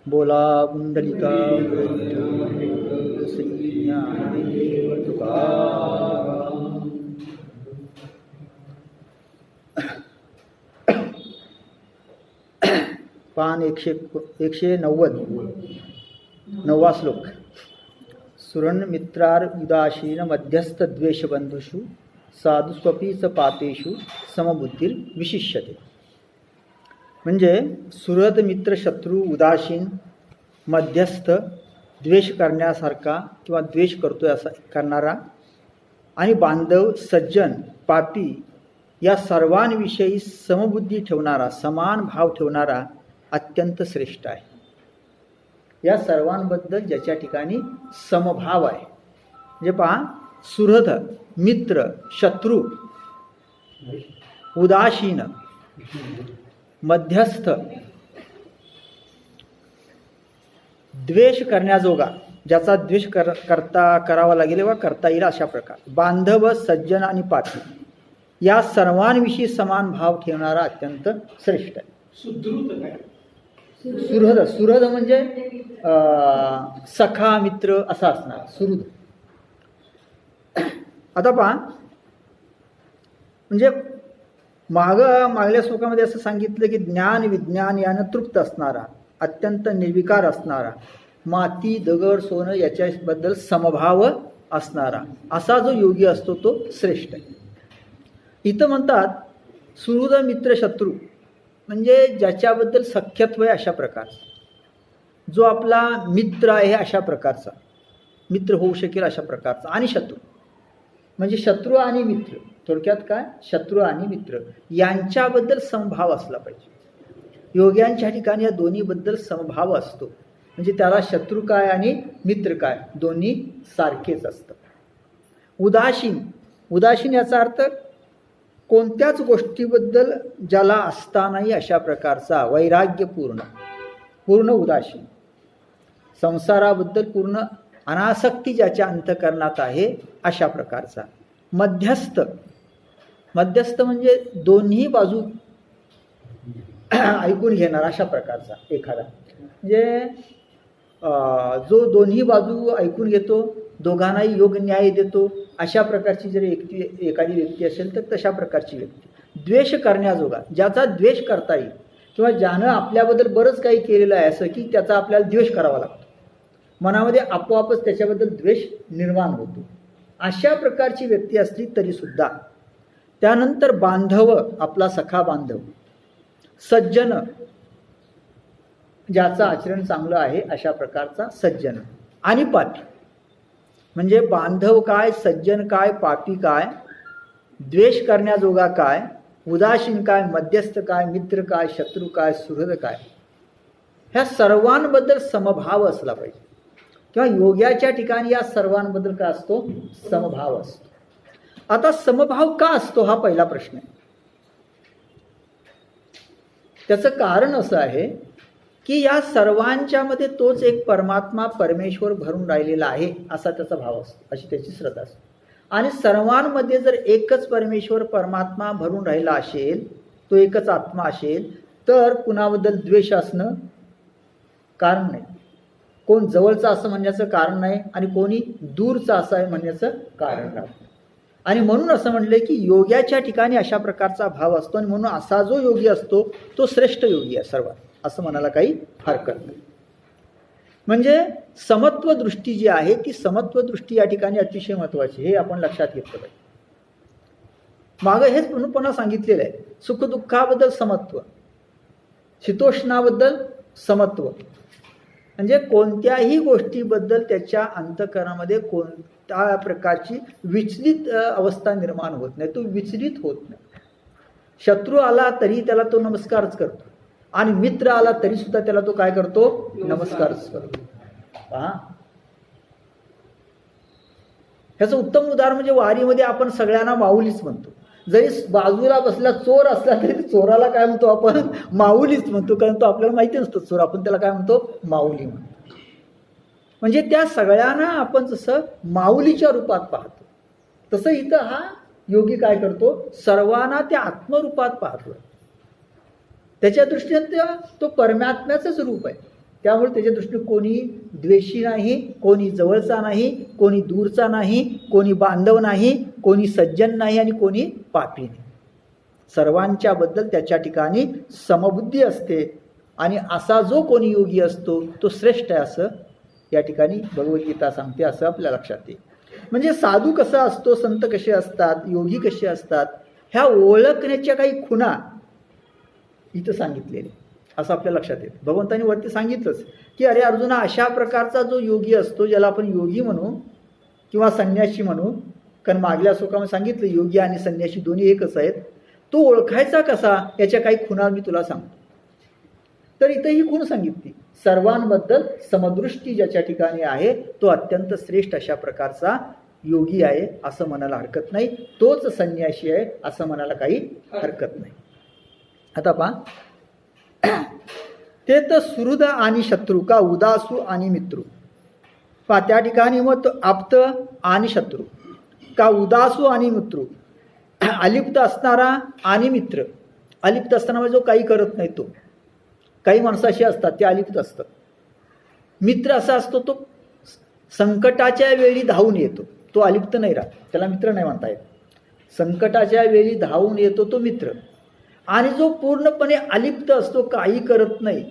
बोला पुंडलिका पान 190 श्लोक. सुरण मित्रार उदासीन मध्यस्थ द्वेषबंधुषु साधुस्वपीच पातेषु समबुद्धीर विशिष्यते. म्हणजे सुहृद मित्र शत्रू उदासीन मध्यस्थ द्वेष करण्यासारखा किंवा द्वेष करतोय असा करणारा आणि बांधव सज्जन पापी या सर्वांविषयी समबुद्धी ठेवणारा समान भाव ठेवणारा अत्यंत श्रेष्ठ आहे. या सर्वांबद्दल ज्याच्या ठिकाणी समभाव आहे. म्हणजे पहा, सुहृद मित्र शत्रू उदासीन मध्यस्थ द्वेष करण्याजोगा ज्याचा द्वेष करावा लागेल वा करता येईल अशा प्रकार बांधव सज्जन आणि पापी या सर्वांविषयी समान भाव ठेवणारा अत्यंत श्रेष्ठ आहे. सुहृद सुहृद म्हणजे सखा मित्र असा असणार सुहृद. आता पहा, म्हणजे मागल्या श्लोकामध्ये असं सांगितलं की ज्ञान विज्ञान यानं तृप्त असणारा अत्यंत निर्विकार असणारा माती दगड सोनं याच्याबद्दल समभाव असणारा असा जो योगी असतो तो श्रेष्ठ आहे. इथं म्हणतात सुहृद मित्र शत्रू म्हणजे ज्याच्याबद्दल सख्यत्व आहे अशा प्रकारचा, जो आपला मित्र आहे अशा प्रकारचा, मित्र होऊ शकेल अशा प्रकारचा, आणि शत्रू म्हणजे शत्रू आणि मित्र. थोडक्यात काय, शत्रू आणि मित्र यांच्याबद्दल समभाव असला पाहिजे. योग्यांच्या ठिकाणी या दोन्हीबद्दल समभाव असतो. म्हणजे त्याला शत्रू काय आणि मित्र काय दोन्ही सारखेच असतं. उदासीन उदासीन याचा अर्थ कोणत्याच गोष्टीबद्दल ज्याला असतानाही अशा प्रकारचा वैराग्यपूर्ण पूर्ण उदासीन, संसाराबद्दल पूर्ण अनासक्ती ज्याच्या अंतःकरणात आहे अशा प्रकारचा. मध्यस्थ मध्यस्थ म्हणजे दोन्ही बाजू ऐकून घेणार अशा प्रकारचा एखादा, म्हणजे जो दोन्ही बाजू ऐकून घेतो, दोघांनाही योग्य न्याय देतो अशा प्रकारची जर एखादी व्यक्ती असेल तर तशा प्रकारची व्यक्ती. द्वेष करण्याजोगा ज्याचा द्वेष करता येईल किंवा ज्यानं आपल्याबद्दल बरंच काही केलेलं आहे असं की त्याचा आपल्याला द्वेष करावा लागतो, मनामध्ये आपोआपच त्याच्याबद्दल द्वेष निर्माण होतो, अशा प्रकारची व्यक्ती असली तरीसुद्धा. त्यानंतर बांधव आपला सखा बांधव, सज्जन ज्याचं आचरण चांगलं आहे अशा प्रकारचा सज्जन, आणि पापी म्हणजे बांधव काय, सज्जन काय, पापी काय, द्वेष करण्याजोगा काय, उदासीन काय, मध्यस्थ काय, मित्र काय, शत्रू काय, सुहृद काय, ह्या सर्वांबद्दल समभाव असला पाहिजे. किंवा योग्याच्या ठिकाणी या सर्वांबद्दल काय असतो, समभाव असतो. आता समभाव का असतो हा पहिला प्रश्न आहे. त्याचं कारण असं आहे की या सर्वांच्या मध्ये तोच एक परमात्मा परमेश्वर भरून राहिलेला आहे असा त्याचा भाव असतो, अशी त्याची श्रद्धा असते. आणि सर्वांमध्ये जर एकच परमेश्वर परमात्मा भरून राहिला असेल, तो एकच आत्मा असेल, तर कुणाबद्दल द्वेष असणं कारण नाही, कोण जवळचा असं म्हणण्याचं कारण नाही आणि कोणी दूरचा असं आहे म्हणण्याचं कारण नाही. आणि म्हणून असं म्हटलंय की योग्याच्या ठिकाणी अशा प्रकारचा भाव असतो आणि म्हणून असा जो योगी असतो तो श्रेष्ठ योगी आहे सर्वात, असं म्हणायला काही हरकत नाही. म्हणजे समत्व दृष्टी जी आहे ती समत्व दृष्टी या ठिकाणी अतिशय महत्त्वाची, हे आपण लक्षात घेतलं पाहिजे. मागं हेच पुन्हा सांगितलेलं आहे, सुखदुःखाबद्दल समत्व, शीतोष्णाबद्दल समत्व, म्हणजे कोणत्याही गोष्टीबद्दल त्याच्या अंतःकरणामध्ये कोणत्या प्रकारची विचलित अवस्था निर्माण होत नाही, तो विचलित होत नाही. शत्रू आला तरी त्याला तो नमस्कारच करतो आणि मित्र आला तरी सुद्धा त्याला तो काय करतो, नमस्कारच करतो. पहा, ह्याचं उत्तम उदाहरण म्हणजे वारीमध्ये आपण सगळ्यांना माऊलीच म्हणतो. जरी बाजूला बसला चोर असला तरी चोराला काय म्हणतो आपण, माऊलीच म्हणतो, कारण तो आपल्याला माहिती नसतो चोर, आपण त्याला काय म्हणतो, माऊली म्हणतो. म्हणजे त्या सगळ्यांना आपण जसं माऊलीच्या रूपात पाहतो, तसं इथं हा योगी काय करतो, सर्वांना त्या आत्मरूपात पाहतो. त्याच्या दृष्टीने तो परमात्म्याचंच रूप आहे. त्यामुळे त्याच्या दृष्टीने कोणी द्वेषी नाही, कोणी जवळचा नाही, कोणी दूरचा नाही, कोणी बांधव नाही, कोणी सज्जन नाही आणि कोणी पापी नाही. सर्वांच्या बद्दल त्याच्या ठिकाणी समबुद्धी असते. आणि असा जो कोणी योगी असतो तो श्रेष्ठ आहे असं या ठिकाणी भगवद्गीता सांगते, असं आपल्या लक्षात येईल. म्हणजे साधू कसा असतो, संत कसे असतात, योगी कसे असतात, ह्या ओळखण्याच्या काही खुणा इथं सांगितलेले असं आपल्या लक्षात येतं. भगवंतांनी वरती सांगितलंच की अरे अर्जुना, अशा प्रकारचा जो योगी असतो, ज्याला आपण योगी म्हणू किंवा संन्यासी म्हणू, कारण मागल्या श्लोकामध्ये सांगितलं योगी आणि संन्यासी दोन्ही एकच आहेत, तो ओळखायचा कसा याच्या काही खुणा मी तुला सांगतो. तर इथं ही खूण सांगितली, सर्वांबद्दल समदृष्टी ज्याच्या ठिकाणी आहे तो अत्यंत श्रेष्ठ अशा प्रकारचा योगी आहे असं म्हणायला हरकत नाही, तोच संन्यासी आहे असं म्हणायला काही हरकत नाही. आता पहा, ते तर सुहृद आणि शत्रू का उदासू आणि मित्रू. पहा त्या ठिकाणी मग तो आप्त आणि शत्रू का उदासू आणि मित्रू, अलिप्त असणारा आणि मित्र. अलिप्त असताना म्हणजे जो काही करत नाही तो. काही माणसं अशी असतात ते अलिप्त असतात. मित्र असा असतो तो संकटाच्या वेळी धावून येतो, तो अलिप्त नाही राहत, त्याला मित्र नाही म्हणता येत. संकटाच्या वेळी धावून येतो तो मित्र. आणि जो पूर्णपणे अलिप्त असतो, काही करत नाही,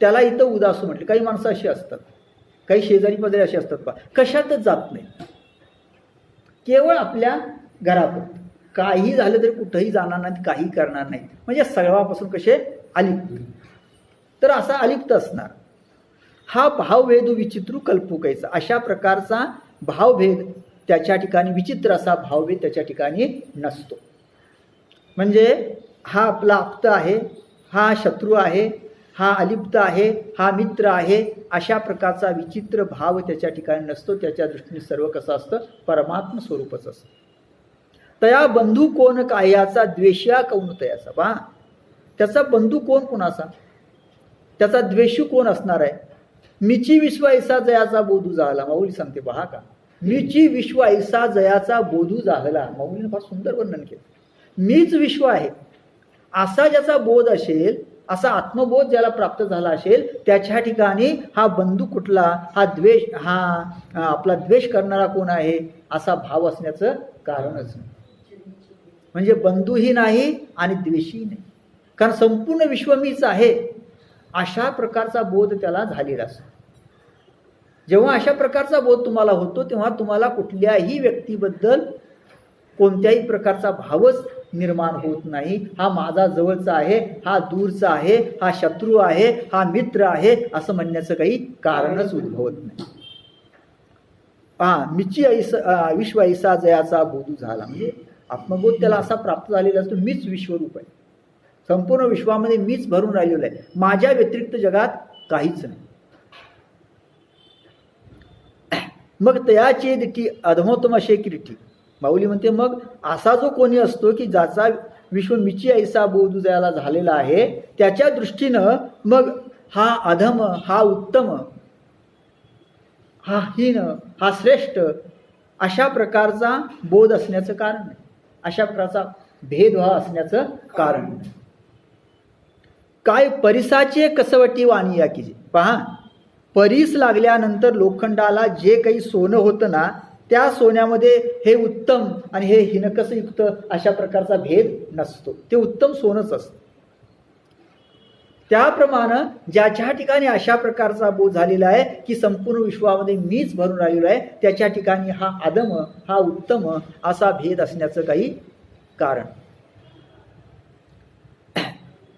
त्याला इथं उदासू म्हटले. काही माणसं अशी असतात, काही शेजारी पदरी अशी असतात पहा, कशातच जात नाही, केवळ आपल्या घरात, काही झालं तरी कुठंही जाणार नाही, काही करणार नाही, म्हणजे सर्वापासून कसे अलिप्त. तर असा अलिप्त असणार हा भावभेद विचित्र कल्पुकायचा. अशा प्रकारचा भावभेद त्याच्या ठिकाणी, विचित्र असा भावभेद त्याच्या ठिकाणी नसतो. म्हणजे हा आपला आप्त आहे, हा शत्रू आहे, हा अलिप्त आहे, हा मित्र आहे, अशा प्रकारचा विचित्र भाव त्याच्या ठिकाणी नसतो. त्याच्या दृष्टीने सर्व कसं असतं, परमात्म स्वरूपच असतं. तया बंधू कोण कायाचा, द्वेष्या कौन तयाचा. पहा, त्याचा बंधू कोण कोणाचा, त्याचा द्वेषू कोण असणार आहे. मीची विश्व ऐसा जयाचा बोधू झाला. माऊली सांगते पहा का, मीची विश्व ऐसा जयाचा बोधू झाला. माऊलीने फार सुंदर वर्णन केलं. मीच विश्व आहे असा ज्याचा बोध असेल, असा आत्मबोध ज्याला प्राप्त झाला असेल, त्याच्या ठिकाणी हा बंधू कुठला, हा द्वेष, हा आपला द्वेष करणारा कोण आहे, असा भाव असण्याचं कारणच नाही. म्हणजे बंधूही नाही आणि द्वेषही नाही, कारण संपूर्ण विश्व मीच आहे अशा प्रकारचा बोध त्याला झालेला असतो. जेव्हा अशा प्रकारचा बोध तुम्हाला होतो तेव्हा तुम्हाला कुठल्याही व्यक्तीबद्दल कोणत्याही प्रकारचा भावच निर्माण होत नाही. हा माझा जवळचा आहे, हा दूरचा आहे, हा शत्रू आहे, हा मित्र आहे असं म्हणण्याचं काही कारणच उद्भवत नाही. मीची ऐसा विश्व ऐसा जयाचा बोधू झाला. म्हणजे आत्मबोध त्याला असा प्राप्त झालेला असतो, मीच विश्वरूप आहे, संपूर्ण विश्वामध्ये मीच भरून राहिलेलो आहे, माझ्या व्यतिरिक्त जगात काहीच नाही. मग तयाची दिठी अधमोत्तम असे किरीटी. माऊली म्हणते मग असा जो कोणी असतो की ज्याचा विश्व मिची ऐसा बोधू जयाला झालेला आहे, त्याच्या दृष्टीनं मग हा अधम, हा उत्तम, हा हीन, हा श्रेष्ठ अशा प्रकारचा बोध असण्याचं कारण नाही, अशा प्रकारचा भेदभाव असण्याचं कारण नाही. काय परिसाचे कसवटी वाणी या की. पहा, परीस लागल्यानंतर लोखंडाला जे काही सोनं होतं ना, त्या सोन्यामध्ये हे उत्तम आणि हे हिनकसयुक्त अशा प्रकारचा भेद नसतो, ते उत्तम सोनच असतं. त्याप्रमाणे ज्याच्या ठिकाणी अशा प्रकारचा बोध झालेला आहे की संपूर्ण विश्वामध्ये मीच भरून राहिलेलो आहे, त्याच्या ठिकाणी हा अधम, हा उत्तम असा भेद असण्याचं काही कारण.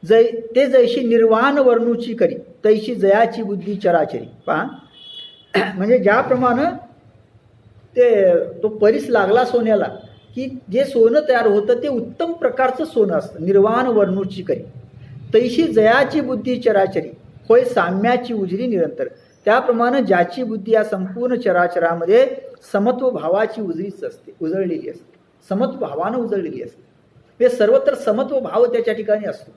ते जैशी निर्वाण वर्णूची करी, तैशी जयाची बुद्धी चराचरी. पहा, म्हणजे ज्याप्रमाणे तो परीस लागला सोन्याला की जे सोनं तयार होतं ते उत्तम प्रकारचं सोनं असतं, निर्वाण वर्णूची करी. तैशी जयाची बुद्धी चराचरी, होय साम्याची उजरी निरंतर. त्याप्रमाणे ज्याची बुद्धी या संपूर्ण चराचरामध्ये समत्व भावाची उजळीच असते, उजळलेली असते, समत्व भावानं उजळलेली असते. हे सर्वत्र समत्व भाव त्याच्या ठिकाणी असतो.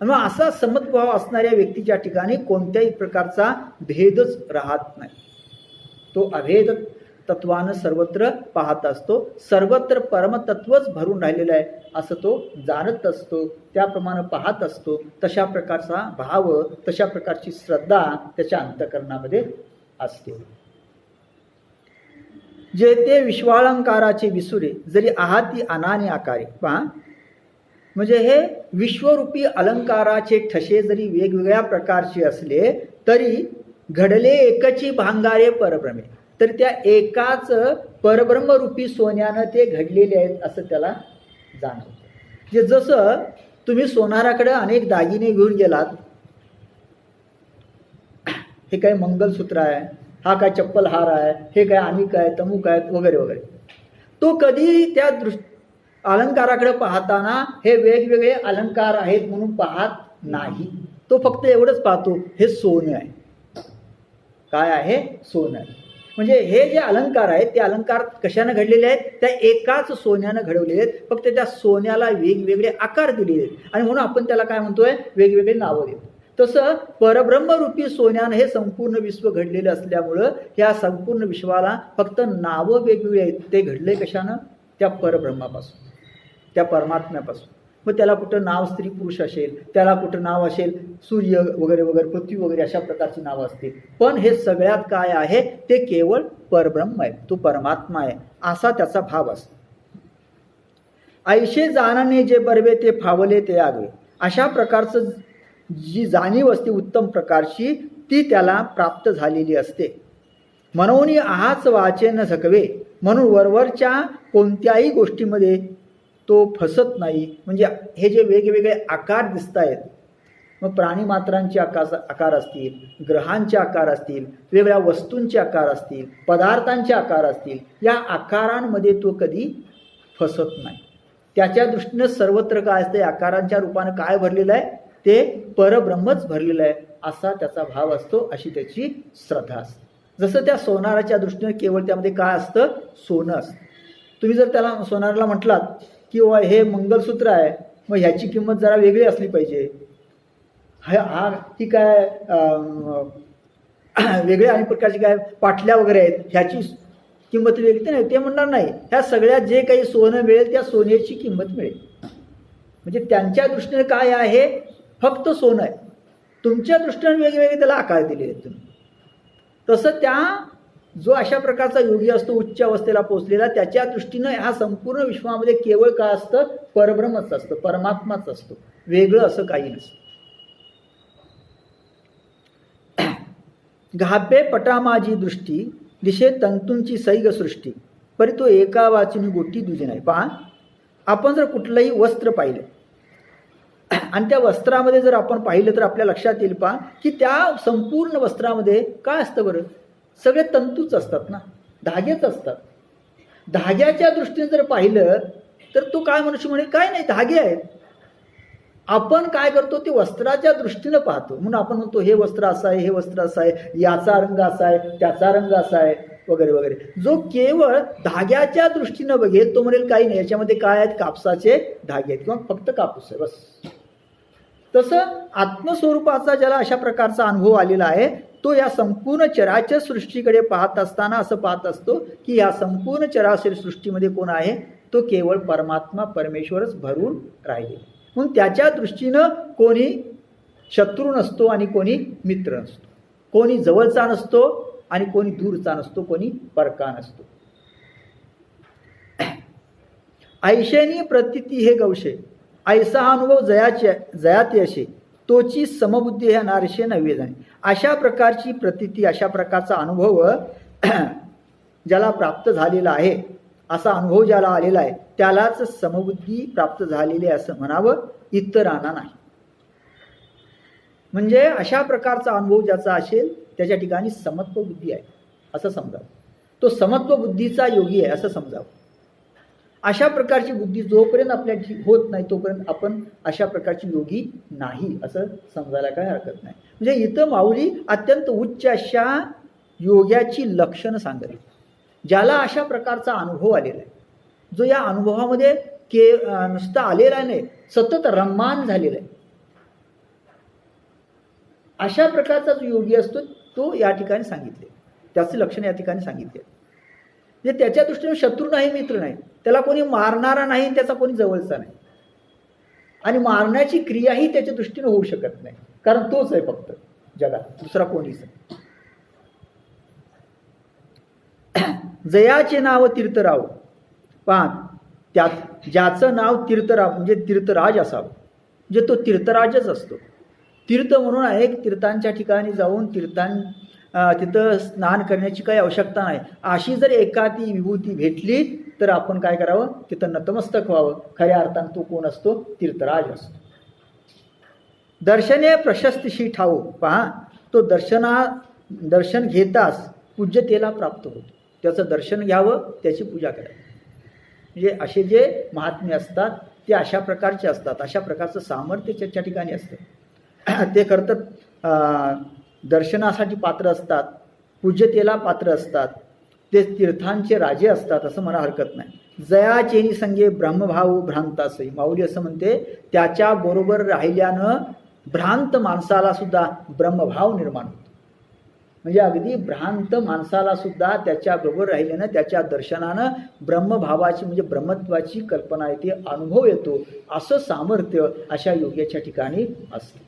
आणि मग असा समत्भाव असणाऱ्या व्यक्तीच्या ठिकाणी कोणत्याही प्रकारचा भेदच राहत नाही. तो अभेद तत्वानं सर्वत्र पाहत असतो. सर्वत्र परमतत्वच भरून राहिलेलं आहे असं तो जाणत असतो. त्याप्रमाणे पाहत असतो. तशा प्रकारचा भाव, तशा प्रकारची श्रद्धा त्याच्या अंतःकरणामध्ये असते. जे ते विश्वालंकाराचे विसुरे जरी आहाती अनाने आकारे. पहा, म्हणजे हे विश्वरूपी अलंकाराचे ठसे जरी वेगवेगळ्या प्रकारचे असले तरी घडले एकची भांगारे परब्रह्मे. तर त्या एकाच परब्रह्मरूपी सोन्यानं ते घडलेले आहेत असं त्याला जाणवतं. जे जसं तुम्ही सोनाराकडे अनेक दागिने घेऊन गेलात, हे काय मंगलसूत्र आहे, हा काय चप्पल हार आहे, हे काय अनिक आहे, तमुक आहे, वगैरे वगैरे, तो कधी त्या अलंकाराकडे पाहताना हे वेगवेगळे अलंकार आहेत म्हणून पाहत नाही. तो फक्त एवढंच पाहतो, हे सोनं आहे. काय आहे? सोनं आहे. म्हणजे हे जे अलंकार आहेत ते अलंकार कशाने घडलेले आहेत? त्या एकाच सोन्यानं घडवलेले आहेत. फक्त त्या सोन्याला वेगवेगळे आकार दिलेले आहेत आणि म्हणून आपण त्याला काय म्हणतोय? वेगवेगळे नावं देतो. तसं परब्रह्मरूपी सोन्यानं हे संपूर्ण विश्व घडलेलं असल्यामुळं या संपूर्ण विश्वाला फक्त नावं वेगवेगळी आहेत. ते घडले कशानं? त्या परब्रह्मापासून, त्या परमात्म्यापासून. मग त्याला कुठं नाव स्त्री पुरुष असेल, त्याला कुठं नाव असेल सूर्य वगैरे वगैरे, पृथ्वी वगैरे, अशा प्रकारची नावं असतील. पण हे सगळ्यात काय आहे? ते केवळ परब्रह्म आहे, तो परमात्मा आहे असा त्याचा भाव असतो. ऐशे जाणणे जे बरवे ते फावले ते आगवे. अशा प्रकारचं जी जाणीव असते उत्तम प्रकारची ती त्याला प्राप्त झालेली असते. मनोनी आहाच वाचे न झकवे. म्हणून वरवरच्या कोणत्याही गोष्टीमध्ये तो फसत नाही. म्हणजे हे जे वेगवेगळे आकार दिसत आहेत, मग प्राणी मात्रांचे आकार असतील, ग्रहांचे आकार असतील, वेगवेगळ्या वस्तूंचे आकार असतील, पदार्थांचे आकार असतील, या आकारांमध्ये तो कधी फसत नाही. त्याच्या दृष्टीनं सर्वत्र काय असते? आकारांच्या रूपानं काय भरलेलं आहे? ते परब्रह्मच भरलेलं आहे असा त्याचा भाव असतो, अशी त्याची श्रद्धा असते. जसं त्या सोनाराच्या दृष्टीनं केवळ त्यामध्ये काय असतं? सोनं असतं. तुम्ही जर त्याला सोनाराला म्हटलात की हे मंगलसूत्र आहे, मग ह्याची किंमत जरा वेगळी असली पाहिजे, ही काय वेगळ्या आणि प्रकारची काय पाटल्या वगैरे आहेत, ह्याची किंमत वेगळी, ते नाही, ते म्हणणार नाही. ह्या सगळ्यात जे काही सोनं मिळेल त्या सोन्याची किंमत मिळेल. म्हणजे त्यांच्या दृष्टीने काय आहे? फक्त सोनं आहे. तुमच्या दृष्टीने वेगवेगळे त्याला आकार दिले आहेत तुम्ही. तसं त्या जो अशा प्रकारचा योगी असतो उच्च अवस्थेला पोहोचलेला, त्याच्या दृष्टीनं ह्या संपूर्ण विश्वामध्ये केवळ काय असतं? परब्रह्मच असतं, परमात्माच असतो, वेगळं असं काही नसतं. घाबे पटा माझी दृष्टी दिशे तंतूंची सैग सृष्टी परी तो एका वाचिनी गोटी दुजे नाही. पहा, आपण जर कुठलंही वस्त्र पाहिलं आणि त्या वस्त्रामध्ये जर आपण पाहिलं तर आपल्या लक्षात येईल पहा की त्या संपूर्ण वस्त्रामध्ये काय असतं बरं? सगळे तंतूच असतात ना, धागेच असतात. धाग्याच्या दृष्टीने जर पाहिलं तर तो काय मनुष्य म्हणे? काय नाही, धागे आहेत. आपण काय करतो? ते वस्त्राच्या दृष्टीनं पाहतो. म्हणून आपण म्हणतो हे वस्त्र असं आहे, हे वस्त्र असं आहे, याचा रंग असा आहे, त्याचा रंग असा आहे, वगैरे वगैरे. जो केवळ धाग्याच्या दृष्टीनं बघेल तो म्हणेल काही नाही, याच्यामध्ये काय आहेत? कापसाचे धागे आहेत किंवा फक्त कापूस आहे, बस. तसं आत्मस्वरूपाचा ज्याला अशा प्रकारचा अनुभव आलेला आहे तो या संपूर्ण चराचर सृष्टीकडे पाहत असताना असं पाहत असतो की या संपूर्ण चराचर सृष्टीमध्ये कोण आहे? तो केवळ परमात्मा, परमेश्वरच भरून राहिले. म्हणून त्याच्या दृष्टीनं कोणी शत्रू नसतो आणि कोणी मित्र नसतो, कोणी जवळचा नसतो आणि कोणी दूरचा नसतो, कोणी परका नसतो. ऐशेनी प्रतिती हे गवशे. ऐसा अनुभव जयाते असे तोची समबुद्धी ह्या नारशे नव्हे जाणे. अशा प्रकारची प्रतिती, अशा प्रकारचा अनुभव ज्याला प्राप्त झालेला आहे, असा अनुभव ज्याला आलेला आहे त्यालाच समबुद्धी प्राप्त झालेली असं म्हणावं, इतरांना नाही. म्हणजे अशा प्रकारचा अनुभव ज्याचा असेल त्याच्या ठिकाणी समत्व बुद्धी आहे असं समजावं, तो समत्व बुद्धीचा योगी आहे असं समजावं. अशा प्रकारची बुद्धी जोपर्यंत आपल्याची होत नाही तोपर्यंत आपण अशा प्रकारची योगी नाही असं समजायला काही हरकत नाही. म्हणजे इथं माऊली अत्यंत उच्च अशा योग्याची लक्षणं सांगत, ज्याला अशा प्रकारचा अनुभव आलेला आहे, जो या अनुभवामध्ये नुसता आलेला नाही, सतत रममान झालेला आहे. अशा प्रकारचा जो योगी असतो तो या ठिकाणी सांगितले, त्याचे लक्षण या ठिकाणी सांगितले. म्हणजे त्याच्या दृष्टीने शत्रू नाही, मित्र नाही, त्याला कोणी मारणारा नाही, त्याचा कोणी जवळचा नाही, आणि मारण्याची क्रियाही त्याच्या दृष्टीने होऊ शकत नाही, कारण तोच आहे फक्त जगात, दुसरा कोणीच नाही. जयाचे नाव तीर्थराव, पहा त्यात ज्याचं नाव तीर्थराव म्हणजे तीर्थराज असावं, म्हणजे तो तीर्थराजच असतो. तीर्थ म्हणून अनेक तीर्थांच्या ठिकाणी जाऊन तिथं स्नान करण्याची काही आवश्यकता नाही. अशी जर एखादी विभूती भेटली तर आपण काय करावं, तिथं नतमस्तक व्हावं. खऱ्या अर्थानं तो कोण असतो, तीर्थराज असतो. दर्शने प्रशस्तीशी ठाऊ, पहा तो दर्शन घेताच पूज्यतेला प्राप्त होतो. त्याचं दर्शन घ्यावं, त्याची पूजा करावी. म्हणजे असे जे महात्मे असतात ते अशा प्रकारचे असतात, अशा प्रकारचं सामर्थ्य त्याच्या ठिकाणी असतं. ते खरं तर दर्शनासाठी पात्र असतात, पूज्यतेला पात्र असतात, ते तीर्थांचे राजे असतात असं मला हरकत नाही. जयाचेनी संगे ब्रह्मभाव भ्रांतासई, माऊली असं म्हणते, त्याच्याबरोबर राहिल्यानं भ्रांत माणसाला सुद्धा ब्रह्मभाव निर्माण होतो. म्हणजे अगदी भ्रांत माणसाला सुद्धा त्याच्याबरोबर राहिल्यानं, त्याच्या दर्शनानं ब्रह्मभावाची म्हणजे ब्रह्मत्वाची कल्पना येते, अनुभव येतो. असं सामर्थ्य अशा योग्याच्या ठिकाणी असतं.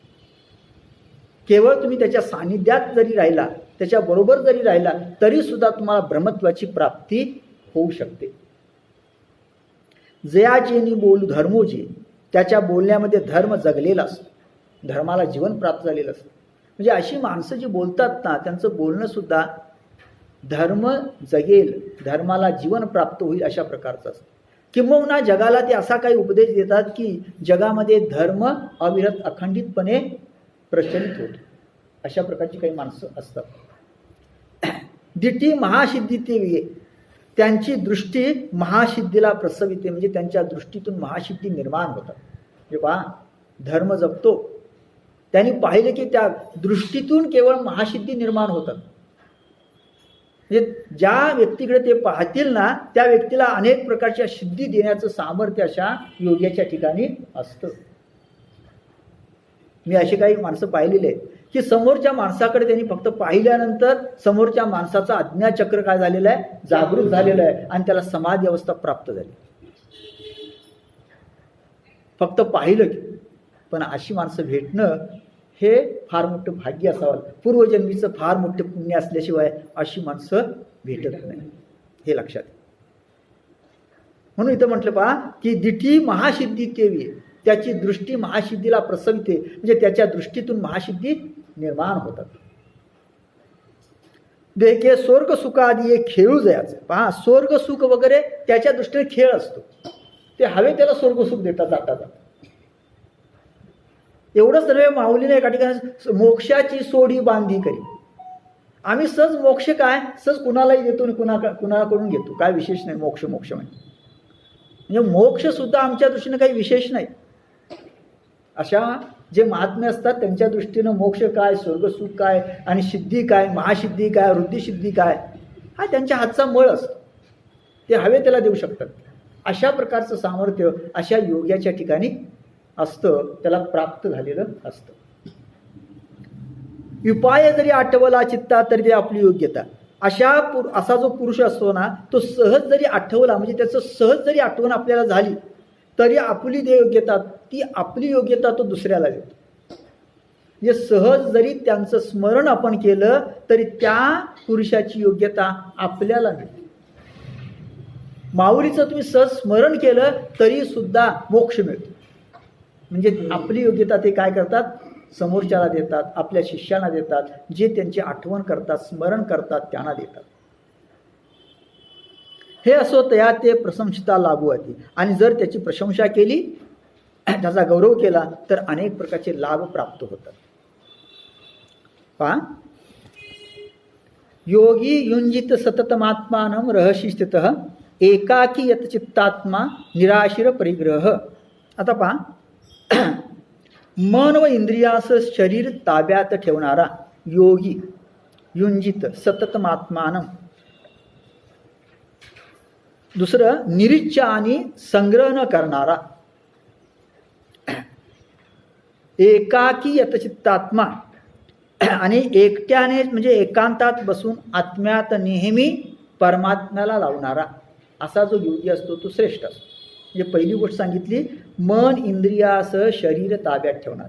केवळ तुम्ही त्याच्या सानिध्यात जरी राहिला, त्याच्याबरोबर जरी राहिला, तरी सुद्धा तुम्हाला ब्रह्मत्वाची प्राप्ती होऊ शकते. जयाचेनी बोलू धर्मोजी, त्याच्या बोलण्यामध्ये धर्म जगलेला असतो, धर्माला जीवन प्राप्त झालेलं असतं. म्हणजे अशी माणसं जी बोलतात ना, त्यांचं बोलणं सुद्धा धर्म जगेल, धर्माला जीवन प्राप्त होईल अशा प्रकारचं असतं. किंबहुना जगाला ते असा काही उपदेश देतात की जगामध्ये धर्म अविरत अखंडितपणे प्रचलित होतो. अशा प्रकारची काही माणसं असतात. दिठी महासिद्धी ते, त्यांची दृष्टी महासिद्धीला प्रसविते, म्हणजे त्यांच्या दृष्टीतून महासिद्धी निर्माण होतात. म्हणजे पहा, धर्म जपतो, त्यांनी पाहिलं की त्या दृष्टीतून केवळ महासिद्धी निर्माण होतात. म्हणजे ज्या व्यक्तीकडे ते पाहतील ना, त्या व्यक्तीला अनेक प्रकारच्या सिद्धी देण्याचं सामर्थ्य अशा योग्याच्या ठिकाणी असतं. मी अशी काही माणसं पाहिलेली आहेत की समोरच्या माणसाकडे त्यांनी फक्त पाहिल्यानंतर समोरच्या माणसाचा अज्ञाचक्र काय झालेलं आहे, जागृत झालेलं आहे, आणि त्याला समाधी अवस्था प्राप्त झाली. फक्त पाहिलं की. पण अशी माणसं भेटणं हे फार मोठं भाग्य असावं, पूर्वजन्मीचं फार मोठं पुण्य असल्याशिवाय अशी माणसं भेटत नाही, हे लक्षात. म्हणून इथं म्हटलं पहा की दिठी महासिद्धी तेवी, त्याची दृष्टी महासिद्धीला प्रसविते, म्हणजे त्याच्या दृष्टीतून महासिद्धी निर्माण होतात. देखे स्वर्ग सुखादी खेळू जायचं, पहा स्वर्ग सुख वगैरे त्याच्या दृष्टीने खेळ असतो, ते हवे त्याला स्वर्ग सुख देतात जाता जाता. एवढंच नव्हे, माऊलीने एका ठिकाणी मोक्षाची सोडी बांधी करी. आम्ही सहज मोक्ष काय सहज कुणालाही देतो आणि कुणाकडून घेतो, काय विशेष नाही. मोक्ष म्हणजे मोक्ष सुद्धा आमच्या दृष्टीने काही विशेष नाही. अशा जे महात्मे असतात त्यांच्या दृष्टीनं मोक्ष काय, स्वर्गसुख काय, आणि सिद्धी काय, महासिद्धी काय, वृद्धिसिद्धी काय, हा त्यांच्या हातचा मळ असतो, ते हवे त्याला देऊ शकतात. अशा प्रकारचं सामर्थ्य अशा योग्याच्या ठिकाणी असतं, त्याला प्राप्त झालेलं असतं. उपाय जरी आठवला चित्ता तरी ते आपली योग्यता. असा जो पुरुष असतो ना, तो सहज जरी आठवला, म्हणजे त्याचं सहज जरी आठवण आपल्याला झाली तरी आपली योग्यता, ती आपली योग्यता तो दुसऱ्याला देतो. म्हणजे सहज जरी त्यांचं स्मरण आपण केलं तरी त्या पुरुषाची योग्यता आपल्याला मिळते. माऊलीचं तुम्ही सहज स्मरण केलं तरी सुद्धा मोक्ष मिळतो. म्हणजे आपली योग्यता ते काय करतात, समोरच्याला देतात, आपल्या शिष्याला देतात, जे त्यांची आठवण करतात, स्मरण करतात त्यांना देतात. हे असो तया ते प्रशंसिता लागू होती. आणि जर त्याची प्रशंसा केली, त्याचा गौरव केला तर अनेक प्रकारचे लाभ प्राप्त होतात. पहा, योगी युंजित सततमात्मानं रहसी स्थितः एकाकी यत चित्तात्मा निराशिर परिग्रह. आता पहा, मन व इंद्रियास शरीर ताब्यात ठेवणारा योगी युंजित सततमात्मानं. दुसरं निरीच्छ आणि संग्रह न करणारा एकाकी यतचित्तात्मा. आणि एकट्याने म्हणजे एकांतात बसून आत्म्यात नेहमी परमात्म्याला लावणारा असा जो योगी असतो तो श्रेष्ठ असतो. म्हणजे पहिली गोष्ट सांगितली, मन इंद्रियासह शरीर ताब्यात ठेवणार.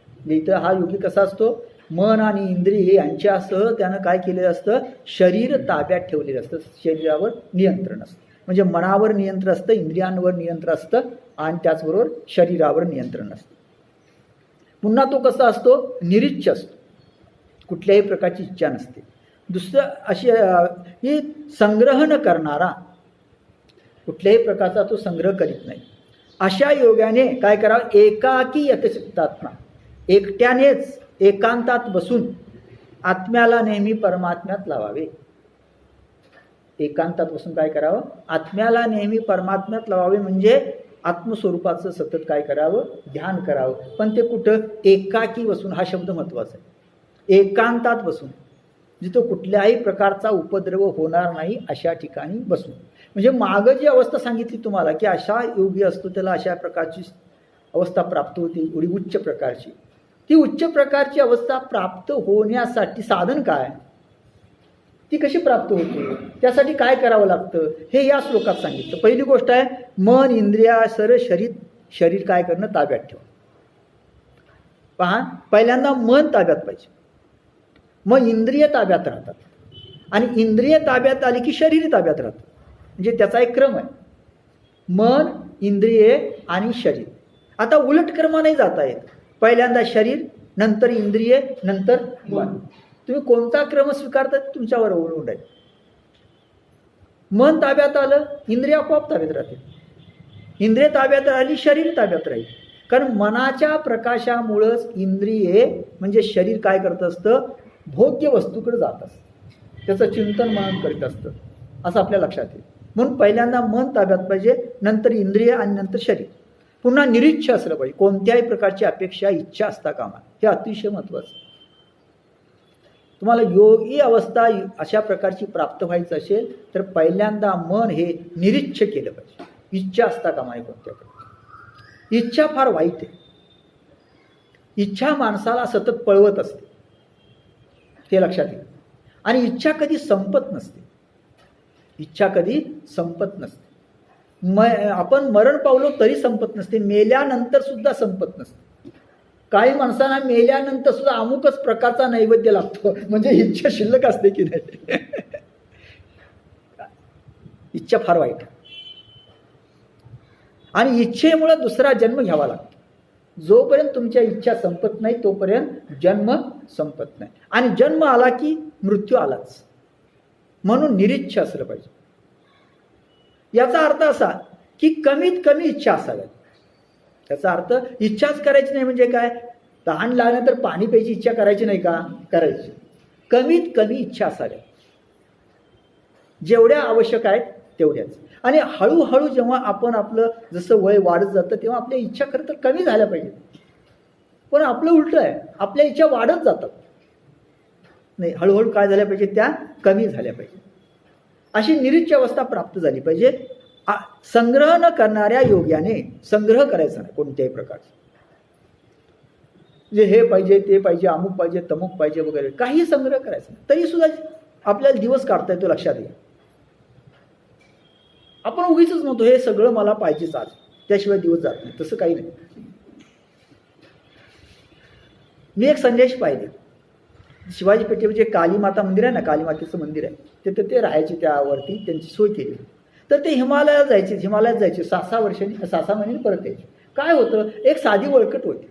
म्हणजे इथं हा योगी कसा असतो, मन आणि इंद्रिय यांच्यासह त्यानं काय केलेलं असतं, शरीर ताब्यात ठेवलेलं असतं. शरीरावर नियंत्रण असतं. म्हणजे मनावर नियंत्रण असतं, इंद्रियांवर नियंत्रण असतं आणि त्याचबरोबर शरीरावर नियंत्रण असतं. पुन्हा तो कसा असतो, निरीच्छ असतो, कुठल्याही प्रकारची इच्छा नसते. दुसरं अशी ही संग्रह न करणारा, कुठल्याही प्रकारचा तो संग्रह करीत नाही. अशा योगाने काय करावं, एकाकी यतचित्तात्मा, एकट्यानेच एकांतात बसून आत्म्याला नेहमी परमात्म्यात लावावे. एकांतात बसून काय करावं, आत्म्याला नेहमी परमात्म्यात लावावे. म्हणजे आत्मस्वरूपाचं सतत काय करावं, ध्यान करावं. पण ते कुठं, एकाकी बसून. हा शब्द महत्त्वाचा आहे. एकांतात बसून, जिथं कुठल्याही प्रकारचा उपद्रव होणार नाही अशा ठिकाणी बसून. म्हणजे मागं जी अवस्था सांगितली तुम्हाला की अशा योगी असतो त्याला अशा प्रकारची अवस्था प्राप्त होते, एवढी उच्च प्रकारची. ती उच्च प्रकारची अवस्था प्राप्त होण्यासाठी साधन काय, ती कशी प्राप्त होते, त्यासाठी काय करावं लागतं, हे या श्लोकात सांगितलं. पहिली गोष्ट आहे, मन इंद्रियासह शरीर काय करणं, ताब्यात ठेवा. पहा, पहिल्यांदा मन ताब्यात पाहिजे, मग इंद्रिय ताब्यात राहतात, आणि इंद्रिय ताब्यात आली की शरीर ताब्यात राहतं. म्हणजे त्याचा एक क्रम आहे, मन, इंद्रिये आणि शरीर. आता उलट क्रमाने जाता येत, पहिल्यांदा शरीर, नंतर इंद्रिये, नंतर मन. तुम्ही कोणता क्रम स्वीकारता तुमच्यावर अवलंबून आहे. मन ताब्यात आलं, इंद्रिय आपोआप ताब्यात राहते. इंद्रिय ताब्यात राहिली, शरीर ताब्यात राहील. कारण मनाच्या प्रकाशामुळंच इंद्रिये म्हणजे शरीर काय करत असतं, भोग्य वस्तूकडे जात असतं, त्याचं चिंतन मनन करीत असतं, असं आपल्या लक्षात येईल. म्हणून पहिल्यांदा मन ताब्यात पाहिजे, नंतर इंद्रिय आणि नंतर शरीर. पुन्हा निरीच्छ असलं पाहिजे, कोणत्याही प्रकारची अपेक्षा, इच्छा असता कामा. हे अतिशय महत्त्वाचं. तुम्हाला योगी अवस्था अशा प्रकारची प्राप्त व्हायचं असेल तर पहिल्यांदा मन हे निरीच्छ केलं पाहिजे, इच्छा असता कामा नये कोणत्या प्रकारची. इच्छा फार वाईट आहे. इच्छा माणसाला सतत पळवत असते, ते लक्षात येईल. आणि इच्छा कधी संपत नसते, इच्छा कधी संपत नसते. आपण मरण पावलो तरी संपत नसते, मेल्यानंतर सुद्धा संपत नसते. काही माणसांना मेल्यानंतर सुद्धा अमुकच प्रकारचा नैवेद्य लागतो, म्हणजे इच्छा शिल्लक असते की नाही. इच्छा फार वाईट. आणि इच्छेमुळे दुसरा जन्म घ्यावा लागतो. जोपर्यंत तुमच्या इच्छा संपत नाही तोपर्यंत जन्म संपत नाही, आणि जन्म आला की मृत्यू आलाच. म्हणून निरीच्छ असलं पाहिजे. याचा अर्थ असा की कमीत कमी इच्छा असाव्या. त्याचा अर्थ इच्छाच करायची नाही म्हणजे काय, तहान लागलं तर पाणी प्यायची इच्छा करायची नाही का, करायची. कमीत कमी इच्छा असाव्या, जेवढ्या आवश्यक आहेत तेवढ्याच. आणि हळूहळू जेव्हा आपण आपलं जसं वय वाढत जातं तेव्हा आपल्या इच्छा खरं तर कमी झाल्या पाहिजेत. पण आपलं उलटं आहे, आपल्या इच्छा वाढत जातात. नाही, हळूहळू काय झाल्या पाहिजे, त्या कमी झाल्या पाहिजे. अशी निरीच्छ अवस्था प्राप्त झाली पाहिजे. संग्रह न करणाऱ्या योग्याने संग्रह करायचा नाही कोणत्याही प्रकारचा. म्हणजे हे पाहिजे, ते पाहिजे, अमुक पाहिजे, तमुक पाहिजे वगैरे काही संग्रह करायचा नाही. तरी सुद्धा आपल्याला दिवस काढता येतो, लक्षात घ्या. आपण उगीच म्हणतो हे सगळं मला पाहिजेच आज, त्याशिवाय दिवस जात नाही, तसं काही नाही. मी एक संदेश पाहिले, शिवाजी पेठेवर जे काली माता मंदिर आहे ना, काली मातेचं मंदिर आहे, तिथे ते राहायचे, त्यावरती त्यांची सोय केली. तर ते हिमालयात जायचे 6-6 वर्षांनी, 6-6 महिन्यांनी परत यायचे. काय होतं, एक साधी वळकट होती,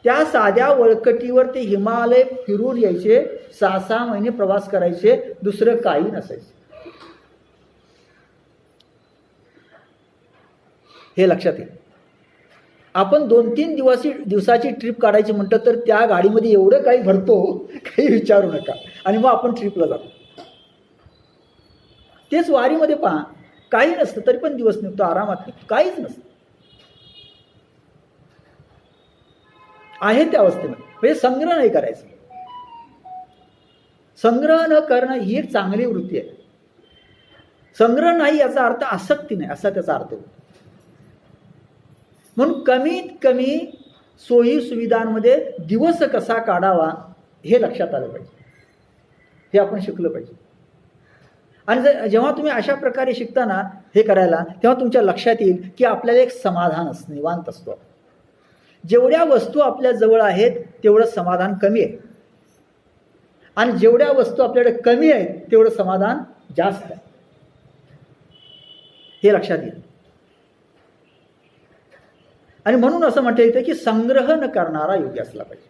त्या साध्या वळकटीवर ते हिमालय फिरून यायचे, 6-6 महिने प्रवास करायचे, दुसरं काही नसायचं. हे लक्षात येईल. आपण 2-3 दिवसाची ट्रिप काढायची म्हटलं तर त्या गाडीमध्ये एवढं काही भरतो, काही विचारू नका, आणि मग आपण ट्रिपला जातो. तेच वारीमध्ये पहा, काही नसतं तरी पण दिवस निघतो, आरामात निघतो, काहीच नसतं. आहे त्या अवस्थेमध्ये. म्हणजे संग्रह नाही करायचं. संग्रह न करणं ही एक चांगली वृत्ती आहे. संग्रह नाही याचा अर्थ आसक्ती नाही, असा त्याचा अर्थ होतो. म्हणून कमीत कमी सोयी सुविधांमध्ये दिवस कसा काढावा हे लक्षात आलं पाहिजे, हे आपण शिकलं पाहिजे. आणि जेव्हा तुम्ही अशा प्रकारे शिकताना हे करायला, तेव्हा तुमच्या लक्षात येईल की आपल्याला एक समाधान असतं, निवांत असतो. जेवढ्या वस्तू आपल्या जवळ आहेत तेवढं समाधान कमी आहे, आणि जेवढ्या वस्तू आपल्याकडे कमी आहेत तेवढं समाधान जास्त आहे, हे लक्षात येईल. आणि म्हणून असं म्हणता येतं की संग्रह न करणारा योगी असला पाहिजे.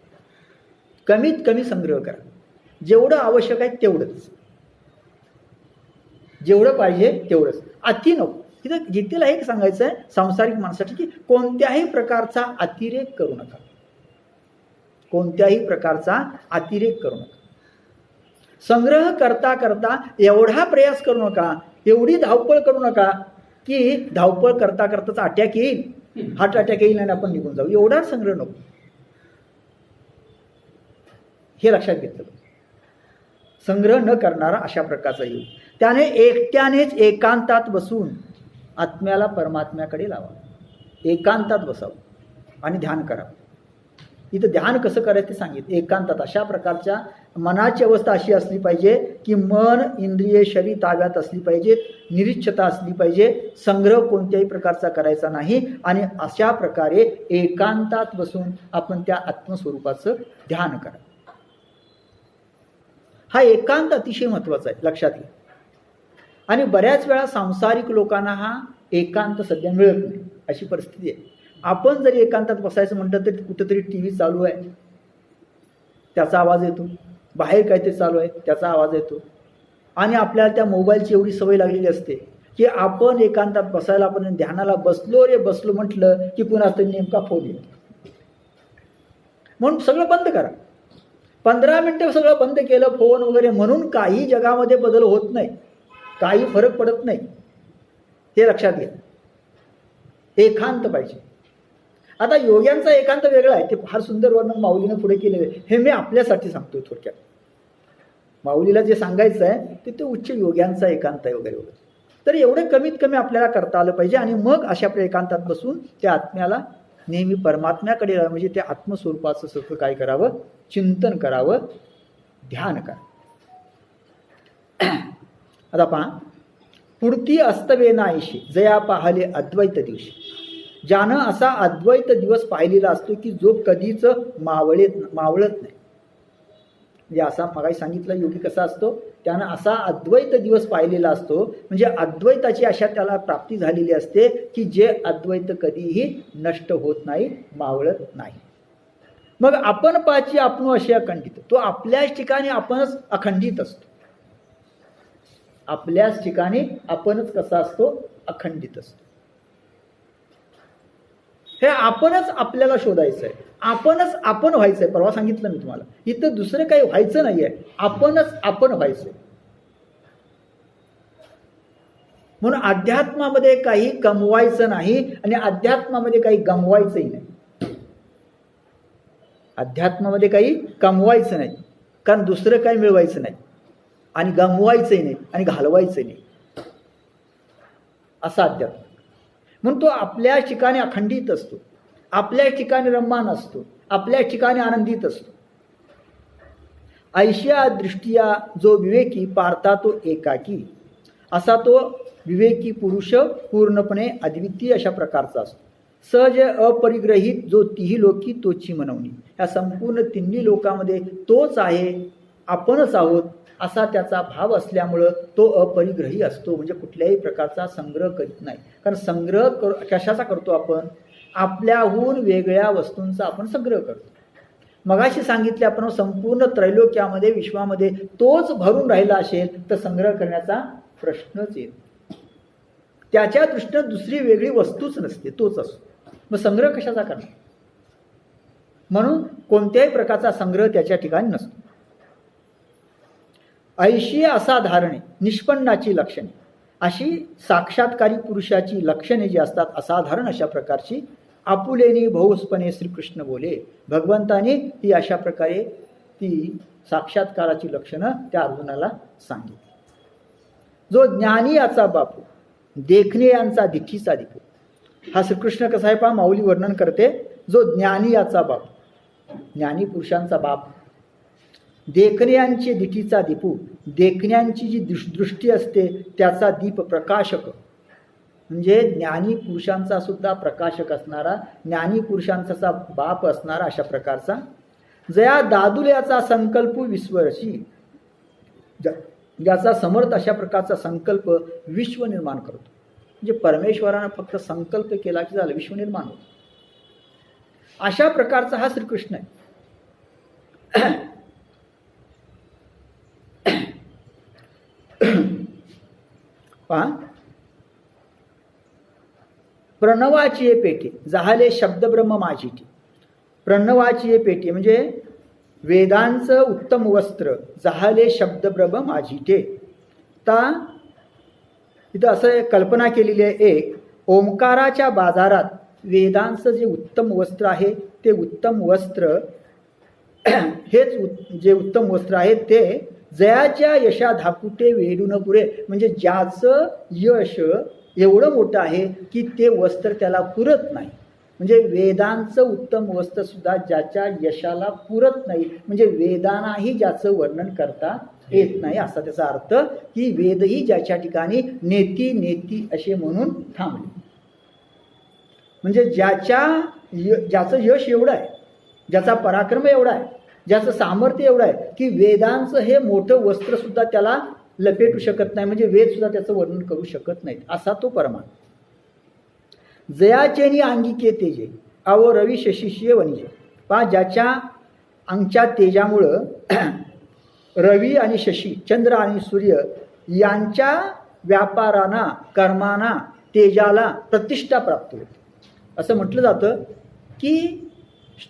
कमीत कमी संग्रह करा, जेवढं आवश्यक आहे तेवढंच, जेवढं पाहिजे तेवढंच, अति नको. तिथं गीतेला एक सांगायचं आहे सांसारिक माणसासाठी की कोणत्याही प्रकारचा अतिरेक करू नका, कोणत्याही प्रकारचा अतिरेक करू नका. संग्रह करता करता एवढा प्रयास करू नका, एवढी धावपळ करू नका की धावपळ करता करताच अटॅक येईल, हार्ट अटॅक येईल आणि आपण निघून जाऊ. एवढा संग्रह नको, हे लक्षात घेतलं. संग्रह न करणारा अशा प्रकारचा येईल. त्याने एकट्यानेच एकांतात बसून आत्म्याला परमात्म्याकडे लावा, एकांतात बसावं आणि ध्यान करावं. इथं ध्यान कसं करायचं ते सांगितलं. एकांतात अशा प्रकारच्या मनाची अवस्था अशी असली पाहिजे की मन इंद्रिय शरीर ताब्यात असली पाहिजेत, निरीच्छता असली पाहिजे, संग्रह कोणत्याही प्रकारचा करायचा नाही, आणि अशा प्रकारे एकांतात बसून आपण त्या आत्मस्वरूपाचं ध्यान करा. हा एकांत अतिशय महत्त्वाचा आहे, लक्षात घ्या. आणि बऱ्याच वेळा सांसारिक लोकांना हा एकांत सध्या मिळत नाही, अशी परिस्थिती आहे. आपण जरी एकांतात बसायचं म्हटलं तर कुठेतरी टी व्ही चालू आहे त्याचा आवाज येतो, बाहेर काहीतरी चालू आहे त्याचा आवाज येतो, आणि आपल्याला त्या मोबाईलची एवढी सवय लागलेली असते की आपण एकांतात बसायला, आपण ध्यानाला बसलो म्हटलं की कुणाचा तरी नेमका फोन येतो. म्हणून सगळं बंद करा. 15 मिनिटं सगळं बंद केलं, फोन वगैरे, म्हणून काही जगामध्ये बदल होत नाही, काही फरक पडत नाही, हे लक्षात घ्या. एकांत पाहिजे. आता योग्यांचा एकांत वेगळा आहे, ते फार सुंदर वर्णन माऊलीनं पुढे केलेलं आहे. हे मी आपल्यासाठी सांगतोय थोडक्यात. माऊलीला जे सांगायचं आहे ते उच्च योग्यांचा एकांत आहे वगैरे वगैरे. तर एवढं कमीत कमी आपल्याला करता आलं पाहिजे, आणि मग अशा आपल्या एकांतात बसून त्या आत्म्याला नेहमी परमात्म्याकडे, म्हणजे त्या आत्मस्वरूपाचं सगळं काय करावं, चिंतन करावं, ध्यान करा. आता पहा, पुढती अस्तवे नाहीशी जया पाहले अद्वैत दिवशी. ज्यानं असा अद्वैत दिवस पाहिलेला असतो की जो कधीच मावळत नाही. म्हणजे असा मगाशी सांगितलं योगी कसा असतो, त्यानं असा अद्वैत दिवस पाहिलेला असतो, म्हणजे अद्वैताची अशा त्याला प्राप्ती झालेली असते की जे अद्वैत कधीही नष्ट होत नाही, मावळत नाही. मग आपण पाची आपण अशी अखंडित, तो आपल्याच ठिकाणी आपणच अखंडित असतो. आपल्याच ठिकाणी आपणच कसा असतो, अखंडित असतो. हे आपणच आपल्याला शोधायचं आहे, आपणच आपण व्हायचंय. परवा सांगितलं मी तुम्हाला, इथं दुसरं काही व्हायचं नाहीये, आपणच आपण व्हायचंय. म्हणून अध्यात्मामध्ये काही कमवायचं नाही आणि अध्यात्मामध्ये काही गमवायचंही नाही. अध्यात्मामध्ये काही कमवायचं नाही, कारण दुसरं काही मिळवायचं नाही, आणि गमवायचंही नाही आणि घालवायचंही नाही, असा अध्यात्म. म्हणून तो आपल्या ठिकाणी अखंडित असतो, आपल्या ठिकाणी रम्मान असतो, आपल्या ठिकाणी आनंदित असतो. ऐशिया दृष्टिया जो विवेकी पारता तो एकाकी, असा तो विवेकी पुरुष पूर्णपणे अद्वितीय अशा प्रकारचा असतो. सहज अपरिग्रहित जो तिही लोकी तोची मनवणी. या संपूर्ण तिन्ही लोकांमध्ये तोच आहे, आपणच आहोत, असा त्याचा भाव असल्यामुळं तो अपरिग्रही असतो. म्हणजे कुठल्याही प्रकारचा संग्रह करीत नाही. कारण संग्रह कशाचा करतो आपण, आपल्याहून वेगळ्या वस्तूंचा आपण संग्रह करतो. मगाशी सांगितले आपण, संपूर्ण त्रैलोक्यामध्ये विश्वामध्ये तोच भरून राहिला असेल तर संग्रह करण्याचा प्रश्नच येतो. त्याच्या दृष्टीनं दुसरी वेगळी वस्तूच नसते, तोच असतो. मग संग्रह कशाचा करणार. म्हणून कोणत्याही प्रकारचा संग्रह त्याच्या ठिकाणी नसतो. ऐशी असाधारणे निष्पन्नाची लक्षणे, अशी साक्षात्कारी पुरुषाची लक्षणे जी असतात असाधारण अशा प्रकारची, आपुलेनी भाऊसपणे श्रीकृष्ण बोले. भगवंताने ही अशा प्रकारे ती साक्षात्काराची लक्षणं त्या अर्जुनाला सांगितली. जो ज्ञानी याचा बापू, देखणे यांचा दिठीचा दिपू. हा श्रीकृष्ण कसा आहे पहा, माऊली वर्णन करते. जो ज्ञानी याचा बाप, ज्ञानी पुरुषांचा बाप, देखण्यांची दिठीचा दीपू, देखण्यांची जी दृष्टी असते त्याचा दीप प्रकाशक, म्हणजे ज्ञानी पुरुषांचा सुद्धा प्रकाशक असणारा, ज्ञानी पुरुषांचा बाप असणारा अशा प्रकारचा, जया दादुल्याचा संकल्प विश्वरची, ज्याचा समर्थ अशा प्रकारचा संकल्प विश्व निर्माण करतो. म्हणजे परमेश्वरानं फक्त संकल्प केला की झालं, विश्व निर्माण होतं. अशा प्रकारचा हा श्रीकृष्ण आहे. पहा, प्रणवाची ये पेटी जाहले शब्दब्रह्म माझीटी. प्रणवाची ये पेटी म्हणजे वेदांचं उत्तम वस्त्र जाहले शब्दब्रह्म माझीटे. ता इथं असं कल्पना केलेली आहे, एक ओंकाराच्या बाजारात वेदांचं जे उत्तम वस्त्र आहे ते उत्तम वस्त्र हेच जे उत्तम वस्त्र आहे ते जयाच्या यशा धाकुटे वेडून पुरे, म्हणजे ज्याचं यश एवढं मोठं आहे की ते वस्त्र त्याला पुरत नाही. म्हणजे वेदांचं उत्तम वस्त्र सुद्धा ज्याच्या यशाला पुरत नाही, म्हणजे वेदांनाही ज्याचं वर्णन करता येत नाही असा त्याचा अर्थ, की वेदही ज्याच्या ठिकाणी नेती नेती असे म्हणून थांबले. म्हणजे ज्याचं यश एवढं आहे, ज्याचा पराक्रम एवढा आहे, ज्याचं सामर्थ्य एवढं आहे की वेदांचं हे मोठं वस्त्र सुद्धा त्याला लपेटू शकत नाही, म्हणजे वेद सुद्धा त्याचं वर्णन करू शकत नाहीत असा तो परमात्मा. जयाचेनी अंगिके तेजे अव रवी शशिष्य वनिजे. पहा, ज्याच्या अंगच्या तेजामुळं रवी आणि शशी, चंद्र आणि सूर्य यांच्या व्यापारांना, कर्मांना, तेजाला प्रतिष्ठा प्राप्त होते. असं म्हटलं जातं की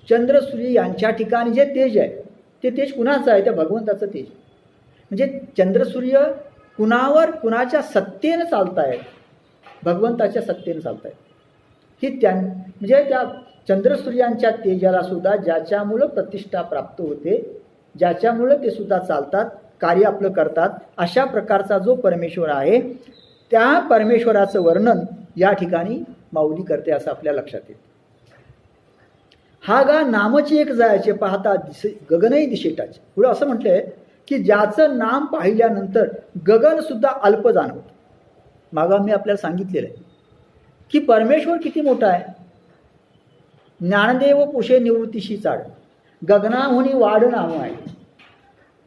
चंद्र सूर्य यांच्या ठिकाणी जे तेज आहे ते तेज कुणाचं आहे? त्या भगवंताचं तेज. म्हणजे चंद्र सूर्य कुणाच्या सत्तेनं चालतायत? भगवंताच्या सत्तेनं चालतायत. ही म्हणजे त्या चंद्रसूर्यांच्या तेजाला सुद्धा ज्याच्यामुळं प्रतिष्ठा प्राप्त होते, ज्याच्यामुळं ते सुद्धा चालतात, कार्य आपलं करतात, अशा प्रकारचा जो परमेश्वर आहे त्या परमेश्वराचं वर्णन या ठिकाणी माऊली करते असं आपल्या लक्षात येतं. हा गा नामची एक जायचे पाहता गगनही दिशेटाचे. पुढे असं म्हटलंय की ज्याचं नाम पाहिल्यानंतर गगन सुद्धा अल्प जाणवतं. मागा मी आपल्याला सांगितलेलं आहे की परमेश्वर किती मोठा आहे. ज्ञानदेव पुषे निवृत्तीशी चाड, गगनाहुनी वाढ नाम आहे.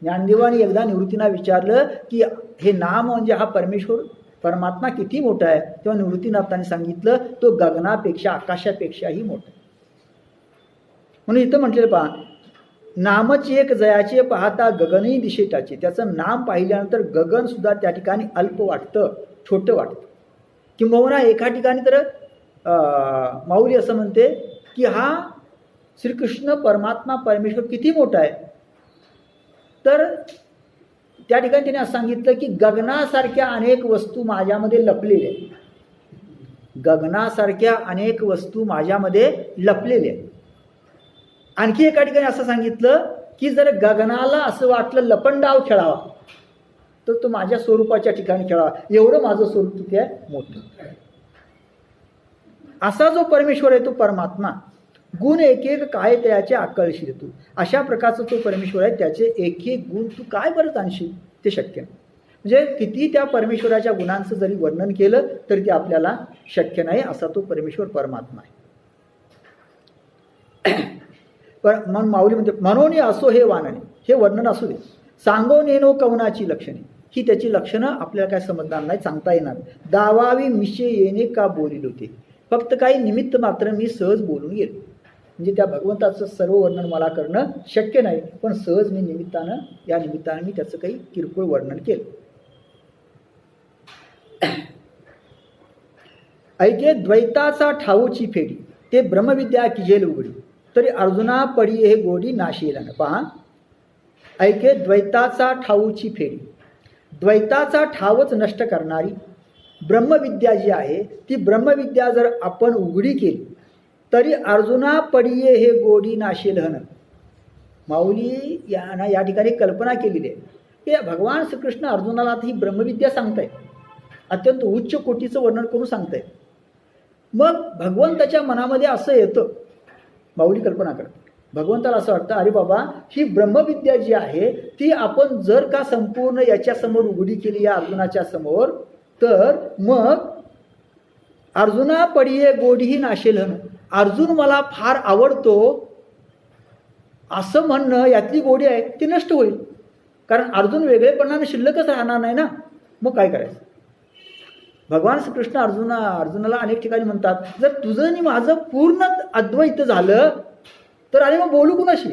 ज्ञानदेवाने एकदा निवृत्तींना विचारलं की हे नाम म्हणजे हा परमेश्वर परमात्मा किती मोठा आहे, तेव्हा निवृत्तीनाथांनी सांगितलं तो गगनापेक्षा, आकाशापेक्षाही मोठा. म्हणून इथं म्हटलेलं पहा, नामची एक जयाचे पाहता गगनही दिशेटाचे. त्याचं नाम पाहिल्यानंतर गगन सुद्धा त्या ठिकाणी अल्प वाटतं, छोटं वाटतं. किंबहुना एका ठिकाणी तर माऊली असं म्हणते की हा श्रीकृष्ण परमात्मा परमेश्वर किती मोठा आहे. तर त्या ठिकाणी त्याने असं सांगितलं की गगनासारख्या अनेक वस्तू माझ्यामध्ये लपलेल्या आहेत. गगनासारख्या अनेक वस्तू माझ्यामध्ये लपलेल्या आहेत. आणखी एका ठिकाणी असं सांगितलं की जर गगनाला असं वाटलं लपंडाव खेळावा तर तो माझ्या स्वरूपाच्या ठिकाणी खेळावा, एवढं माझं स्वरूप तिथे आहे मोठं. असा जो परमेश्वर आहे तो परमात्मा, गुण एक एक काय त्याचे आकळशील तू. अशा प्रकारचा तो परमेश्वर आहे, त्याचे एक एक गुण तू काय बरं जाणशील ते शक्य नाही. म्हणजे किती त्या परमेश्वराच्या गुणांचं जरी वर्णन केलं तरी ते आपल्याला शक्य नाही असा तो परमेश्वर परमात्मा आहे. पण माऊली म्हणते म्हणून असो हे वानणे, हे वर्णन असू दे. सांगो नेनो कवनाची लक्षणे, ही त्याची लक्षणं आपल्याला काय समजणार नाही, सांगता येणार. दावावी मिशे येणे का बोलिल होते, फक्त काही निमित्त मात्र मी सहज बोलून गेलो. म्हणजे त्या भगवंताचं सर्व वर्णन मला करणं शक्य नाही, पण सहज मी या निमित्तानं मी त्याचं काही किरकोळ वर्णन केलं. ऐके द्वैताचा ठाऊची फेडी, ते ब्रह्मविद्या किजेल उघडी, तरी अर्जुना पडी हे गोडी नाशिल. पहा, ऐके द्वैताचा ठाऊची फेडी, द्वैताचा ठावच नष्ट करणारी ब्रह्मविद्या जी आहे ती ब्रह्मविद्या जर आपण उघडी केली तरी अर्जुना पडिये हे गोडी नाशेल हन. माऊली या ठिकाणी कल्पना केलेली आहे की भगवान श्रीकृष्ण अर्जुनाला ही ब्रह्मविद्या सांगताय, अत्यंत उच्च कोटीचं वर्णन करून सांगताय. मग भगवंताच्या मनामध्ये असं येतं माऊली कल्पना करते. भगवंताला असं वाटतं अरे बाबा ही ब्रह्मविद्या जी आहे ती आपण जर का संपूर्ण याच्यासमोर उघडी केली या अर्जुनाच्या समोर, तर मग अर्जुना पडिये गोडीही नाशेल. अर्जुन मला फार आवडतो असं म्हणणं यातली गोडी आहे ती नष्ट होईल. कारण अर्जुन वेगळेपणाने शिल्लकच राहणार नाही ना. मग काय करायचं? भगवान श्रीकृष्ण अर्जुनाला अनेक ठिकाणी म्हणतात जर तुझं आणि माझं पूर्ण अद्वैत झालं तर अरे मग बोलू कुणाशी,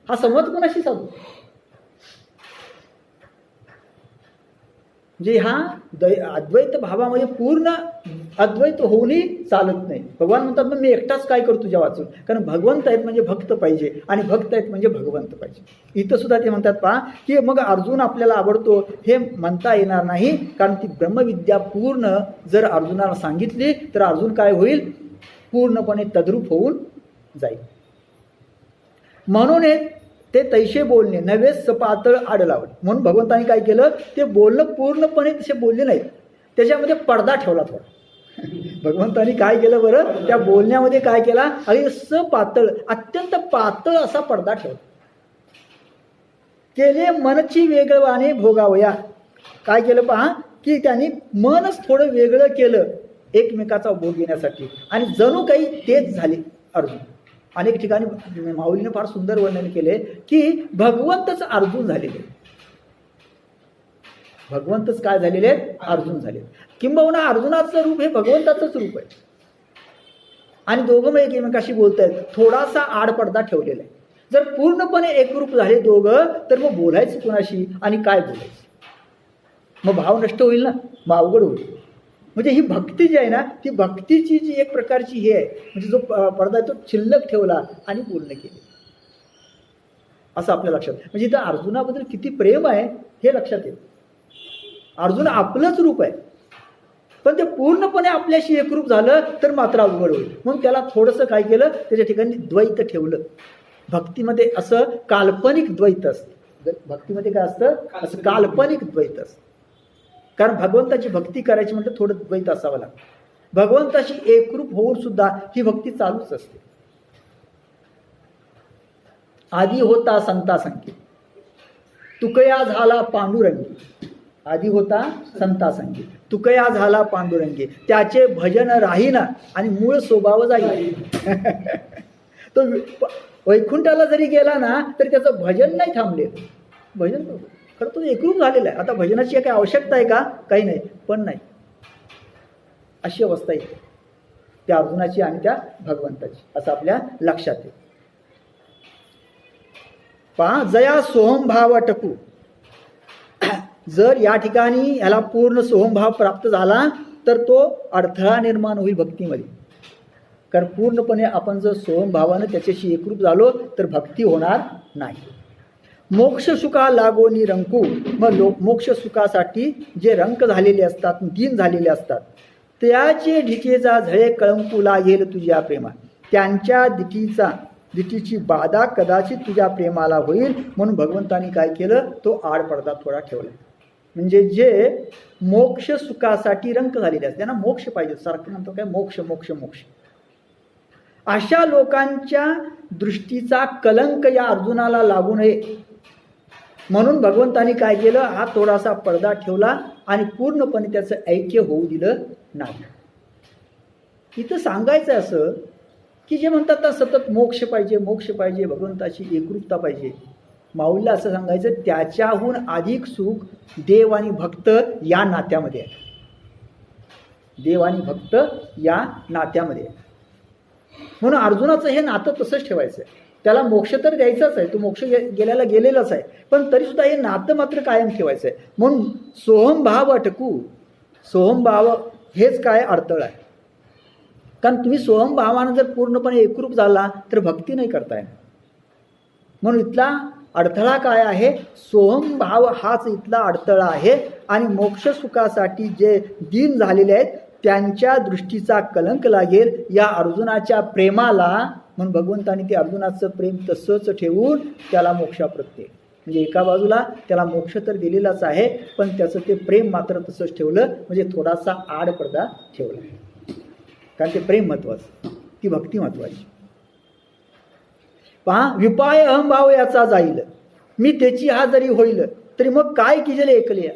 हा संवाद कुणाशी साधू. म्हणजे हा अद्वैत भावामध्ये पूर्ण अद्वैत होऊनही चालत नाही. भगवान म्हणतात मग मी एकटाच काय करू तुझ्या वाचून, कारण भगवंत आहेत म्हणजे भक्त पाहिजे आणि भक्त आहेत म्हणजे भगवंत पाहिजे. इथं सुद्धा ते म्हणतात पहा की मग अर्जुन आपल्याला आवडतो हे म्हणता येणार नाही, कारण ती ब्रह्मविद्या पूर्ण जर अर्जुनाला सांगितली तर अर्जुन काय होईल, पूर्णपणे तद्रूप होऊन जाईल. म्हणून ते तैसे बोलणे नव्हे सपातळ आड लावणे. म्हणून भगवंतांनी काय केलं, ते बोलणं पूर्णपणे तसे बोलले नाहीत, त्याच्यामध्ये पडदा ठेवला थोडा. भगवंतांनी काय केलं बरं, त्या बोलण्यामध्ये काय केला, अगदी सपातळ अत्यंत पातळ असा पडदा ठेवला. केले मनची वेगळवाने भोगावया. काय केलं पहा की त्यांनी मनच थोडं वेगळं केलं एकमेकाचा भोग घेण्यासाठी, आणि जणू काही तेच झाले अर्जुन. अनेक ठिकाणी माऊलीने फार सुंदर वर्णन केले की भगवंतच अर्जुन झालेले, भगवंतच काय झालेले, अर्जुन झाले. किंबहुना अर्जुनाचं रूप हे भगवंताचंच रूप आहे, आणि दोघं मग एकमेकाशी बोलतायत, थोडासा आडपडदा ठेवलेला आहे. जर पूर्णपणे एकरूप झाले दोघं तर मग बोलायचं कुणाशी आणि काय बोलायचं, मग भाव नष्ट होईल ना, मग अवघड होईल. म्हणजे ही भक्ती जी आहे ना, ती भक्तीची जी एक प्रकारची हे आहे, म्हणजे जो पडदा आहे तो शिल्लक ठेवला आणि बोलणं केले, असं आपल्या लक्षात. म्हणजे इथं अर्जुनाबद्दल किती प्रेम आहे हे लक्षात येतं. अर्जुन आपलंच रूप आहे, पण ते पूर्णपणे आपल्याशी एकरूप झालं तर मात्र अवघड होईल. म्हणून त्याला थोडंसं काय केलं, त्याच्या ठिकाणी द्वैत ठेवलं. भक्तीमध्ये असं काल्पनिक द्वैत असतं. भक्तीमध्ये काय असतं, असं काल्पनिक द्वैत असतं. कारण भगवंताची भक्ती करायची म्हणजे थोडं द्वैत असावं लागतं. भगवंताशी एकरूप होऊन सुद्धा ही भक्ती चालूच असते. आधी होता संता संगी तुकया झाला पांडुरंगी. आधी होता संता संगी तुकया झाला पांडुरंगी. त्याचे भजन राहीना आणि मूळ स्वभाव जाईल. तो वैकुंठाला जरी गेला ना तरी त्याचं भजन नाही थांबले. भजन खरं तो एकरूप झालेला आहे. आता भजनाची काही आवश्यकता आहे का, काही नाही, पण नाही अशी अवस्था येते त्या अर्जुनाची आणि त्या भगवंताची, असं आपल्या लक्षात येईल. पहा जया सोहमभाव टकू. जर या ठिकाणी याला पूर्ण सोहमभाव प्राप्त झाला तर तो अडथळा निर्माण होईल भक्तीमध्ये. कारण पूर्णपणे आपण जर सोहमभावानं त्याच्याशी एकरूप झालो तर भक्ती होणार नाही. मोक्ष सुखा लागोनी रंकू. मग मोक्ष सुखासाठी जे रंक झालेले असतात, दीन झालेले असतात, त्याचे ढिकेचा झळे कळंकू लागेल तुझ्या प्रेमात. त्यांच्या दिठीची बाधा कदाचित तुझ्या प्रेमाला होईल. म्हणून भगवंतानी काय केलं, तो आडपडदा थोडा ठेवला. म्हणजे जे मोक्ष सुखासाठी रंक झालेले असतात, त्यांना मोक्ष पाहिजे, सारखं म्हणतो काय मोक्ष मोक्ष मोक्ष, अशा लोकांच्या दृष्टीचा कलंक या अर्जुनाला लागू नये म्हणून भगवंतानी काय केलं, हा थोडासा पडदा ठेवला आणि पूर्णपणे त्याचं ऐक्य होऊ दिलं नाही. इथं सांगायचं असं की जे म्हणतात ना सतत मोक्ष पाहिजे मोक्ष पाहिजे, भगवंताची एकरूपता पाहिजे, माऊलीला असं सांगायचं त्याच्याहून अधिक सुख देव आणि भक्त या नात्यामध्ये आहे. देव आणि भक्त या नात्यामध्ये आहे. म्हणून अर्जुनाचं हे नातं तसंच ठेवायचं आहे. त्याला मोक्ष तर द्यायचाच आहे, तो मोक्ष गेलेलाच आहे, पण तरीसुद्धा हे नातं मात्र कायम ठेवायचं आहे. म्हणून सोहमभाव अटकू. सोहमभाव हेच काय अडथळा आहे. कारण तुम्ही सोहमभावानं जर पूर्णपणे एकरूप झाला तर भक्ती नाही करता येणार. म्हणून इथला अडथळा काय आहे, सोहमभाव हाच इथला अडथळा आहे. आणि मोक्ष सुखासाठी जे दीन झालेले आहेत त्यांच्या दृष्टीचा कलंक लागेल या अर्जुनाच्या प्रेमाला. म्हणून भगवंतानी ते अर्जुनाचं प्रेम तसंच ठेवून त्याला मोक्षाप्रत्ये, म्हणजे एका बाजूला त्याला मोक्ष तर दिलेलाच आहे, पण त्याचं ते प्रेम मात्र तसंच ठेवलं, म्हणजे थोडासा आडपडदा ठेवला. कारण ते प्रेम महत्त्वाचं, ती भक्ती महत्त्वाची. पहा, विपाय अहंभाव याचा जाईल, मी त्याची हा जरी होईल, तरी मग काय किजेले ऐकले.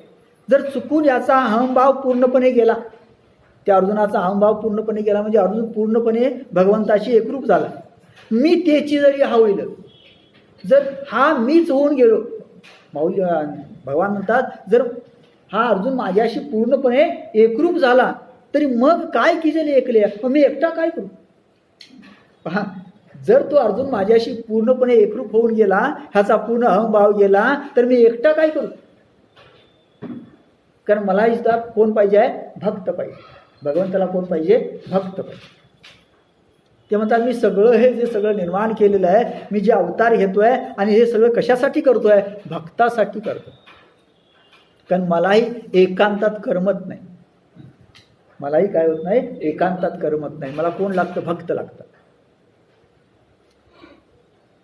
जर चुकून याचा अहंभाव पूर्णपणे गेला, त्या अर्जुनाचा अहंभाव पूर्णपणे गेला म्हणजे अर्जुन पूर्णपणे भगवंताशी एकरूप झाला. मी त्याची जरी हा होईल, जर हा मीच होऊन गेलो, माऊली भगवान म्हणतात, जर हा अर्जुन माझ्याशी पूर्णपणे एकरूप झाला, तरी मग काय किजेले ऐकले, मग मी एकटा काय करू. पहा, जर तो अर्जुन माझ्याशी पूर्णपणे एकरूप होऊन गेला, ह्याचा पूर्ण अहंभाव गेला, तर मी एकटा काय करू. कारण मला इथं कोण पाहिजे आहे, भक्त पाहिजे. भगवंताला कोण पाहिजे, भक्त पाहिजे. ते म्हणतात, मी सगळं हे जे सगळं निर्माण केलेलं आहे, मी जे अवतार घेतोय आणि हे सगळं कशासाठी करतोय, भक्तासाठी करतोय. कारण मलाही एकांतात करमत नाही, मलाही काय होत नाही, एकांतात करमत नाही. मला कोण लागतं, भक्त लागतं.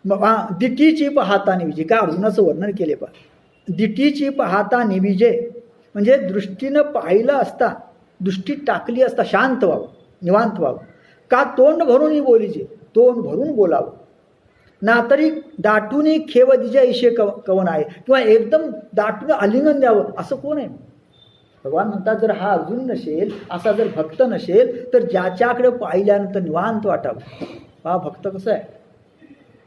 मग दिटीची पाहता निविजे, काय अर्जुनाचं वर्णन केले. पहा, दिटीची पाहता निविजे म्हणजे दृष्टीनं पाहिलं असता, दृष्टी टाकली असता शांत व्हावं, निवांत व्हावं. का तोंड भरून बोलीचे, तोंड भरून बोलावं. ना तरी दाटून खेव दिजा इशे कवन आहे, किंवा एकदम दाटून आलिंगन द्यावं असं कोण आहे. भगवान म्हणतात, जर हा अर्जुन नसेल, असा जर भक्त नसेल, तर ज्याच्याकडे पाहिल्यानंतर निवांत वाटावं. हा भक्त कसं आहे,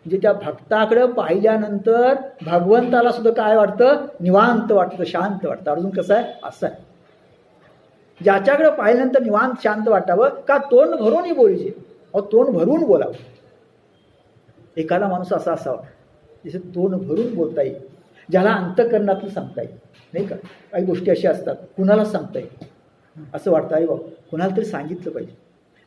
म्हणजे त्या भक्ताकडे पाहिल्यानंतर भगवंताला सुद्धा काय वाटतं, निवांत वाटतं, शांत वाटतं. अर्जुन कसं आहे, असं आहे, ज्याच्याकडे पाहिल्यानंतर निवांत शांत वाटावं. का तोंड भरूनही बोलीचे, तोंड भरून बोलावं. एखादा माणूस असा असावा जसे तोंड भरून बोलता येईल, ज्याला अंतःकरणातलं सांगता येईल, नाही का. काही गोष्टी अशा असतात कुणाला सांगता येईल, असं वाटतं आहे बाबा कुणाला तरी सांगितलं पाहिजे.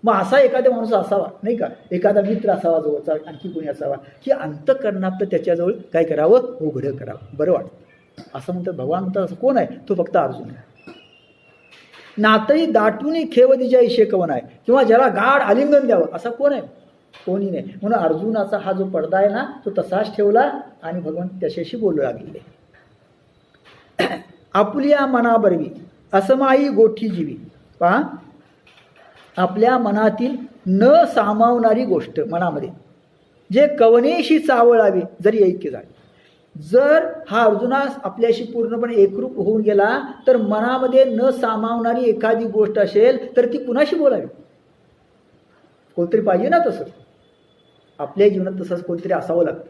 मग असा एखादा माणूस असावा, नाही का. एखादा मित्र असावा जवळचा, आणखी कोणी असावा, की अंतःकरणात त्याच्याजवळ काय करावं, उघडं करावं, बरं वाटतं. असं म्हणतात भगवान म्हणतात, असं कोण आहे, तो फक्त अर्जुन आहे. नातही दाटून खेवदिजा इशे कवन आहे, किंवा ज्याला गाढ आलिंगन द्यावं असा कोण आहे, कोणी नाही. म्हणून अर्जुनाचा हा जो पडदा आहे ना, तो तसाच ठेवला आणि भगवान त्याच्याशी बोलू लागले. आपुल्या मनाबरवी असमाई गोठी जीवी. पहा, आपल्या मनातील न सामावणारी गोष्ट मनामध्ये जे कवनेशी चावळावी जरी ऐक्य झाले. जर हा अर्जुनास आपल्याशी पूर्णपणे एकरूप होऊन गेला, तर मनामध्ये न सामावणारी एखादी गोष्ट असेल तर ती कुणाशी बोलावी. कोणतरी पाहिजे ना, तसं आपल्या जीवनात तसंच कोणतरी असावं लागतं.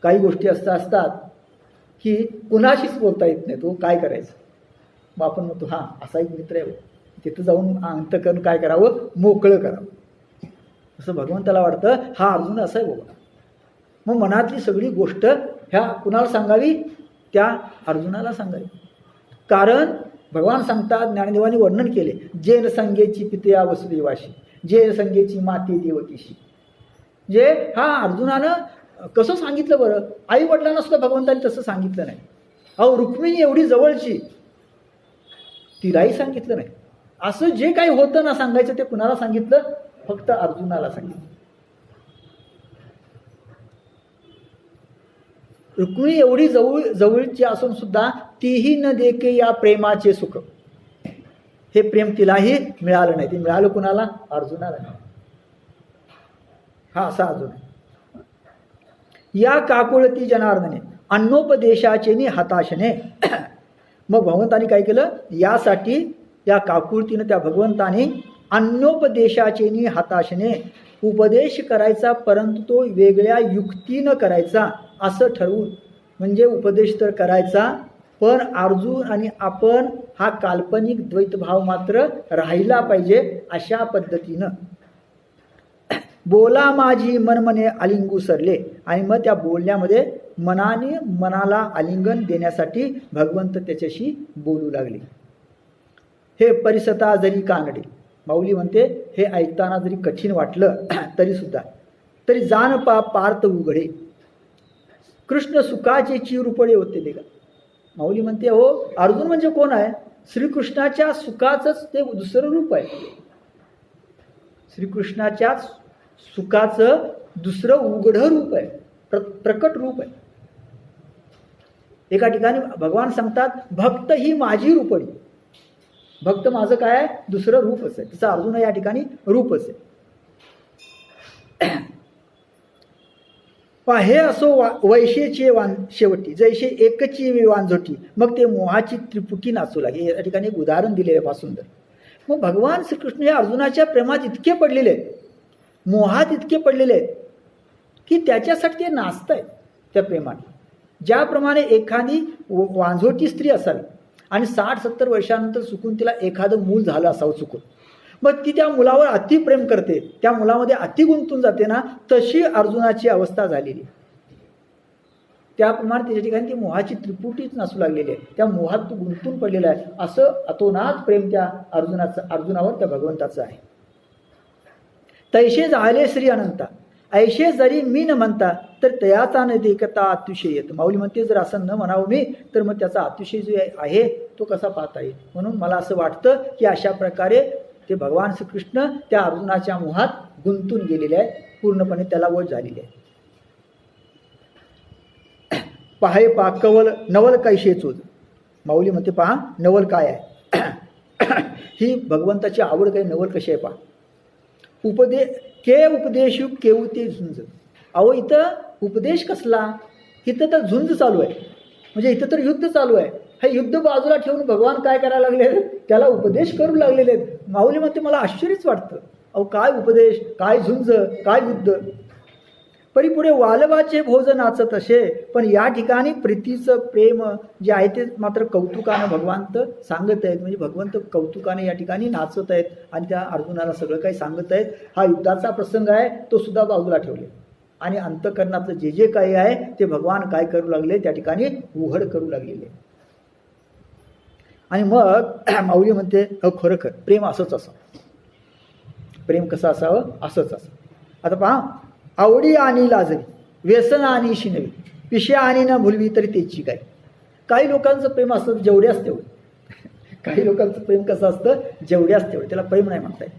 काही गोष्टी असतात की कुणाशीच बोलता येत नाही, तो काय करायचं. मग आपण म्हणतो, हां असा एक मित्र आहे, तिथं जाऊन अंतःकरण काय करावं, मोकळं करावं. असं भगवंताला वाटतं, हा अर्जुन असा आहे बाबा. मग मनातली सगळी गोष्ट ह्या कुणाला सांगावी, त्या अर्जुनाला सांगावी. कारण भगवान सांगतात, ज्ञानदेवानी वर्णन केले, जेन संगेची पितया वसुदेवाशी, जेन संगेची माते देवकीशी. जे हा अर्जुनानं कसं सांगितलं बरं, आई वडिलांना सुद्धा भगवंताने तसं सांगितलं नाही. अहो रुक्मिणी एवढी जवळची, तिलाही सांगितलं नाही. असं जे काही होतं ना सांगायचं, ते कुणाला सांगितलं, फक्त अर्जुनाला सांगितलं. रुक्मिणी एवढी जवळची असून सुद्धा तीही न देके या प्रेमाचे सुख, हे प्रेम तिलाही मिळालं नाही. ते मिळालं कुणाला, अर्जुनाला नाही. हा असा अर्जुन. या काकुळती जनार्दने अन्नोपदेशाचे हताशने. मग भगवंतानी काय केलं, यासाठी या काकुळतीनं त्या भगवंताने अन्नोपदेशाचे हताशने, उपदेश करायचा परंतु तो वेगळ्या युक्तीनं करायचा असं ठरवून. म्हणजे उपदेश तर करायचा, पण अर्जुन आणि आपण हा काल्पनिक द्वैतभाव मात्र राहिला पाहिजे, अशा पद्धतीनं बोला माझी मनमने आलिंगू सरले. आणि मग त्या बोलण्यामध्ये मनाने मनाला आलिंगन देण्यासाठी भगवंत त्याच्याशी बोलू लागले. हे परिसता जरी कानडे, माऊली म्हणते, हे ऐकताना जरी कठीण वाटलं तरी सुद्धा, तरी जाण पार्थ उघडे. कृष्ण सुखाचे चिरुपडे होते ते का. माऊली म्हणते, हो अर्जुन म्हणजे कोण आहे, श्रीकृष्णाच्या सुखाचंच ते दुसरं रूप आहे. श्रीकृष्णाच्या सुखाचं दुसरं उघडं रूप आहे, प्रकट रूप आहे. एका ठिकाणी भगवान सांगतात, भक्त ही माझी रूपडी. भक्त माझं काय आहे, दुसरं रूपच आहे. तसं अर्जुन या ठिकाणी रूपच आहे. पहा हे असो वैशेचे शेवटी जैसे एकची वांझोटी मग ते मोहाची त्रिपुटी नाचू लागे. या ठिकाणी एक उदाहरण दिलेलं आहे सुंदर. मग भगवान श्रीकृष्ण हे अर्जुनाच्या प्रेमात इतके पडलेले आहेत, मोहात इतके पडलेले आहेत की त्याच्यासाठी ते नाचत आहेत त्या प्रेमाने. ज्याप्रमाणे एखादी वांझोटी स्त्री असावी आणि 60-70 वर्षानंतर चुकून तिला एखादं मूल झालं असावं चुकून, मग ती त्या मुलावर अति प्रेम करते, त्या मुलामध्ये अति गुंतून जाते ना, तशी अर्जुनाची अवस्था झालेली. त्याप्रमाणे त्याच्या ठिकाणी ती मोहाची त्रिपुटीच नाचू लागलेली आहे. त्या मोहात तो गुंतून पडलेला आहे. असं अतोनात प्रेम त्या अर्जुनावर त्या भगवंताचं आहे. तैसे झाले श्री अनंता ऐशे जरी मी न म्हणता तर तयाचा न देखता अतिशय येत. माऊली म्हणते जर असं न म्हणावं मी तर मग त्याचा अतिशय जो आहे तो कसा पाहता येईल. म्हणून मला असं वाटतं की अशा प्रकारे ते भगवान श्रीकृष्ण त्या अर्जुनाच्या मोहात गुंतून गेलेले आहेत, पूर्णपणे त्याला वश झालेले आहे. पाहे पा कवल नवल कैशे चोज. माऊली म्हणते पहा नवल काय आहे. ही भगवंताची आवड काही नवल कशी आहे पहा. उपदेशू केऊ ते झुंज. अहो इथं उपदेश कसला, इथं तर झुंज चालू आहे. म्हणजे इथं तर युद्ध चालू आहे. हे युद्ध बाजूला ठेवून भगवान काय करायला लागले, त्याला उपदेश करू लागलेले आहेत. माऊली म्हणते मला आश्चर्यच वाटतं. अहो काय उपदेश, काय झुंज, काय युद्ध. परिपुढे वालवाचे भोज नाचत असे. पण या ठिकाणी प्रीतीचं प्रेम जे आहे ते मात्र कौतुकानं भगवंत सांगत आहेत. म्हणजे भगवंत कौतुकाने या ठिकाणी नाचत आहेत आणि त्या अर्जुनाला सगळं काही सांगत आहेत. हा युद्धाचा प्रसंग आहे तो सुद्धा बाजूला ठेवले आणि अंतःकरणाचं जे जे काही आहे ते भगवान काय करू लागले, त्या ठिकाणी उघड करू लागलेले. आणि मग माऊली म्हणते खरोखर प्रेम असंच असावं. प्रेम कसं असावं, असंच असावं. आता पहा, आवडी आणि लाजवी, व्यसन आणि शिनवी, पिशे आणि न भुलवी तरी त्याची काय. काही लोकांचं प्रेम असतं जेवढ्याच तेवढं. काही लोकांचं प्रेम कसं असतं, जेवढ्याच तेवढं, त्याला प्रेम नाही म्हणता येत.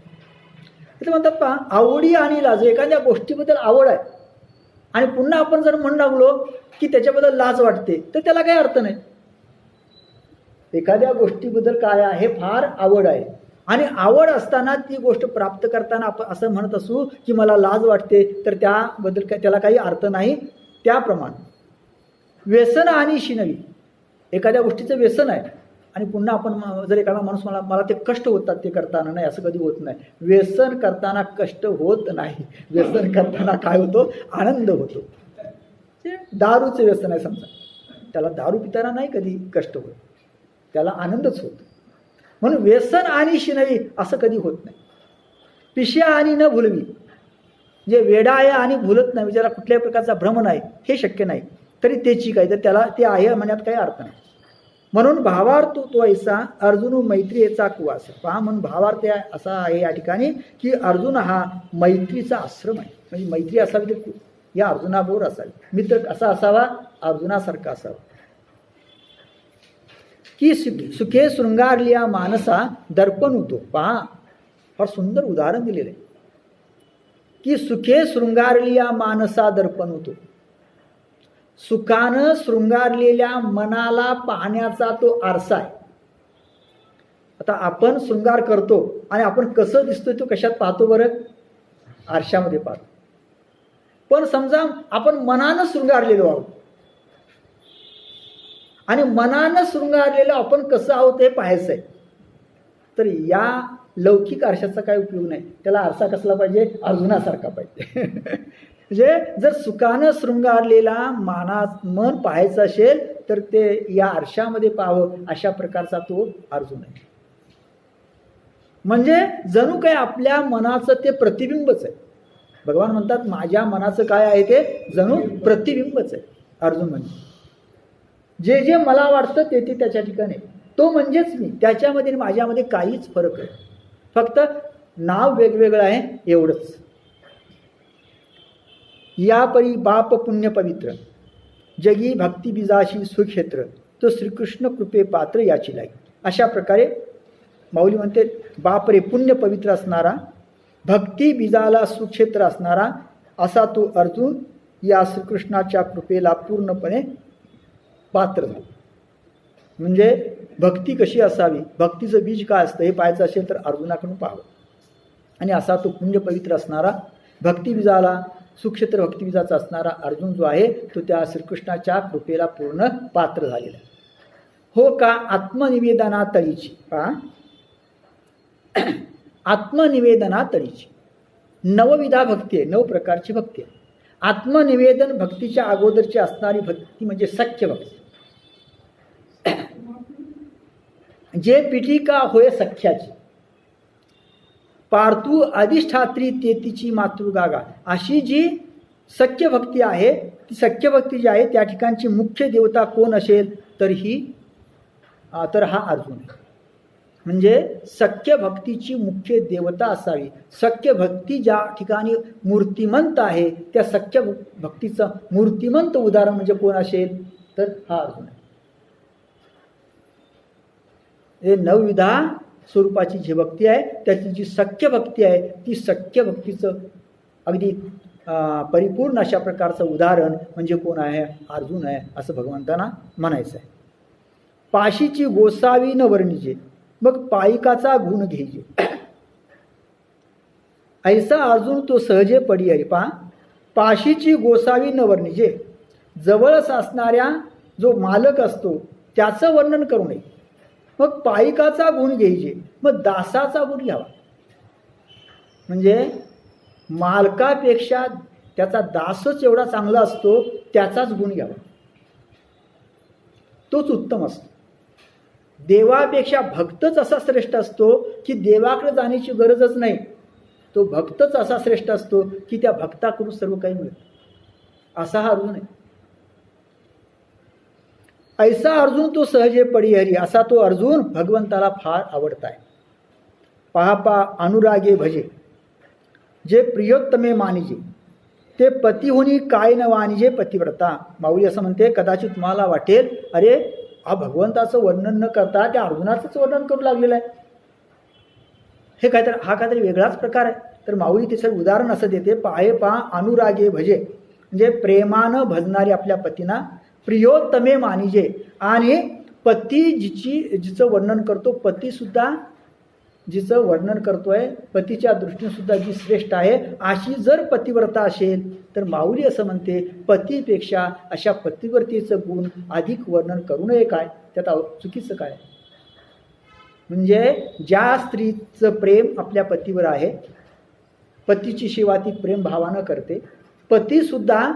ते म्हणतात पहा आवडी आणि लाज. एखाद्या गोष्टीबद्दल आवड आहे आणि पुन्हा आपण जर म्हणू लागलो की त्याच्याबद्दल लाज वाटते तर त्याला काही अर्थ नाही. एखाद्या गोष्टीबद्दल काय आहे, फार आवड आहे आणि आवड असताना ती गोष्ट प्राप्त करताना आपण असं म्हणत असू की मला लाज वाटते तर त्याबद्दल त्याला काही अर्थ नाही. त्याप्रमाणे व्यसन आणि शिनवी, एखाद्या गोष्टीचं व्यसन आहे आणि पुन्हा आपण जर एखादा माणूस मला ते कष्ट होतात ते करताना, नाही असं कधी होत नाही. व्यसन करताना कष्ट होत नाही. व्यसन करताना काय होतो, आनंद होतो. दारूचं व्यसन आहे समजा, त्याला दारू पिताना नाही कधी कष्ट होत, त्याला आनंदच होतो. म्हणून व्यसन आणि शिनवी असं कधी होत नाही. पिश्या आणि न भुलवी, जे वेडा आहे आणि भुलत नाही, ज्याला कुठल्याही प्रकारचा भ्रम नाही, हे शक्य नाही तरी त्याची काय, तर त्याला ते आहे म्हणण्यात काही अर्थ नाही. म्हणून भावार्थ तो ऐसा अर्जुन मैत्रीचा कुवास. पहा म्हणून भावार्थ असा आहे या ठिकाणी की अर्जुन हा मैत्रीचा आश्रम आहे. म्हणजे मैत्री असावी तर या अर्जुनाबरोबर असावी. मित्र कसा असावा, अर्जुनासारखा असावा. की सुखे शृंगारलिया मानसा दर्पण होतो. पहा फार सुंदर उदाहरण दिलेलं आहे की सुखे शृंगारलिया मानसा दर्पण होतो. सुखानं शृंगारलेल्या मनाला पाहण्याचा तो आरसा आहे. आता आपण शृंगार करतो आणि आपण कसं दिसतोय तो कशात पाहतो बरं, आरशामध्ये पाहतो. पण समजा आपण मनानं शृंगारलेलो आहोत आणि मनानं शृंगारलेलं आपण कसं आहोत हे पाहायचं आहे, तर या लौकिक आरशाचा काय उपयोग नाही. त्याला आरसा कसला पाहिजे, अर्जुनासारखा पाहिजे. म्हणजे जर सुखानं शृंगारलेला मन पाहायचं असेल तर ते या आरशामध्ये पाहावं, अशा प्रकारचा तो अर्जुन आहे. म्हणजे जणू काय आपल्या मनाचं ते प्रतिबिंबच आहे. भगवान म्हणतात माझ्या मनाचं काय आहे ते जणू प्रतिबिंबच आहे. अर्जुन म्हणजे जे जे मला वाटतं ते ते त्याच्या ठिकाणी, तो म्हणजेच मी, त्याच्यामध्ये माझ्यामध्ये काहीच फरक आहे, फक्त नाव वेगवेगळं आहे एवढंच. या परी बाप पुण्य पवित्र जगी भक्ती बीजाशी सुक्षेत्र तो श्रीकृष्ण कृपे पात्र याची लाई. अशा प्रकारे माऊली म्हणते बाप रे पुण्य पवित्र असणारा, भक्ती बीजाला सुक्षेत्र असणारा असा तो अर्जुन या श्रीकृष्णाच्या कृपेला पूर्णपणे पात्र झाला. म्हणजे भक्ती कशी असावी, भक्तीचं बीज काय असतं हे पाहायचं असेल तर अर्जुनाकडून पाहावं. आणि असा तो पुण्य पवित्र असणारा, भक्ती बीजाला सुक्षेत्र भक्तिविधाचा असणारा अर्जुन जो आहे तो त्या श्रीकृष्णाच्या कृपेला पूर्ण पात्र झालेला आहे. हो का आत्मनिवेदनातळीची पहा, आत्मनिवेदनातळीची नवविधा भक्ती आहे, 9 प्रकारची भक्ती आहे. आत्मनिवेदन भक्तीच्या अगोदरची असणारी भक्ती म्हणजे सख्य भक्ती. जे पीठिका होय सख्याची, पार्थू अधिष्ठात्री तेतीची मातृगागा, अशी जी सख्य भक्ती आहे, ती सख्य भक्ती जी आहे त्या ठिकाणची मुख्य देवता कोण असेल तर हा अर्जुन आहे. म्हणजे सख्य भक्तीची मुख्य देवता असावी. सख्य भक्ती ज्या ठिकाणी मूर्तिमंत आहे त्या सख्य भक्तीचं मूर्तिमंत उदाहरण म्हणजे कोण असेल तर हा अर्जुन आहे. हे 9विधा स्वरूपाची जी भक्ती आहे त्याची जी सख्य भक्ती आहे ती सख्य भक्तीचं अगदी परिपूर्ण अशा प्रकारचं उदाहरण म्हणजे कोण आहे, अर्जुन आहे असं भगवंतांना म्हणायचं आहे. पाशीची गोसावी न वर्णिजे, मग पायिकाचा गुण घ्यायचे. ऐसा अर्जुन तो सहजे पडी हरी. पहा, पाशीची गोसावी न वर्णिजे, जवळच असणाऱ्या जो मालक असतो त्याचं वर्णन करू नये. मग पायिकाचा गुण घ्यायचे, मग दासाचा गुण घ्यावा. म्हणजे मालकापेक्षा त्याचा दासच एवढा चांगला असतो त्याचाच गुण घ्यावा, तोच उत्तम असतो. देवापेक्षा भक्तच असा श्रेष्ठ असतो की देवाकडे जाण्याची गरजच नाही, तो भक्तच असा श्रेष्ठ असतो की त्या भक्ताकडून सर्व काही मिळतं. असा हा अर्जुन आहे. ऐसा अर्जुन तो सहजे पडिहरी, असा तो अर्जुन भगवंताला फार आवडत आहे. पहा अनुरागे भजे, जे प्रियोत्तमे मानिजे, ते पतिहुनी काय न वानिजे पतिव्रता. माऊली असं म्हणते, कदाचित तुम्हाला वाटेल अरे हा भगवंताचं वर्णन न करता त्या अर्जुनाचंच वर्णन करू लागलेलं आहे, हे काहीतरी वेगळाच प्रकार आहे. तर माऊली त्याचं उदाहरण असं देते, पहा अनुरागे भजे, म्हणजे प्रेमानं भजणारे आपल्या पतीना, प्रियोत्तमे मानिजे, आणि पती जिचं वर्णन करतो, पतीसुद्धा जिचं वर्णन करतोय पतीच्या दृष्टीने सुद्धा जी श्रेष्ठ आहे अशी जर पतिव्रता असेल तर माऊली असं म्हणते पतीपेक्षा अशा पतिव्रतेचं गुण अधिक वर्णन करू नये काय, त्यात चुकीचं काय. म्हणजे ज्या स्त्रीचं प्रेम आपल्या पतीवर आहे, पतीची सेवा ती प्रेम भावानं करते, पतीसुद्धा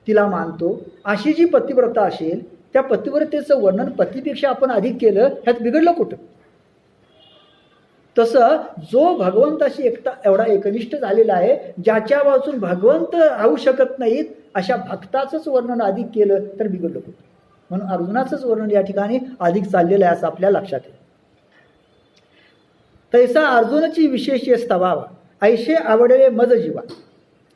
तिला मानतो, अशी जी पतिव्रता असेल त्या पतिव्रतेचं वर्णन पतीपेक्षा आपण अधिक केलं ह्यात बिघडलं कुठं. तसं जो भगवंताशी एवढा एकनिष्ठ झालेला आहे, ज्याच्या वाचून भगवंत राहू शकत नाहीत, अशा भक्ताचंच वर्णन अधिक केलं तर बिघडलं कुठं. म्हणून अर्जुनाचंच वर्णन या ठिकाणी अधिक चाललेलं आहे असं आपल्या लक्षात येईल. तैसा अर्जुनची विशेष स्तवावा, ऐशे आवडले मज जीवा,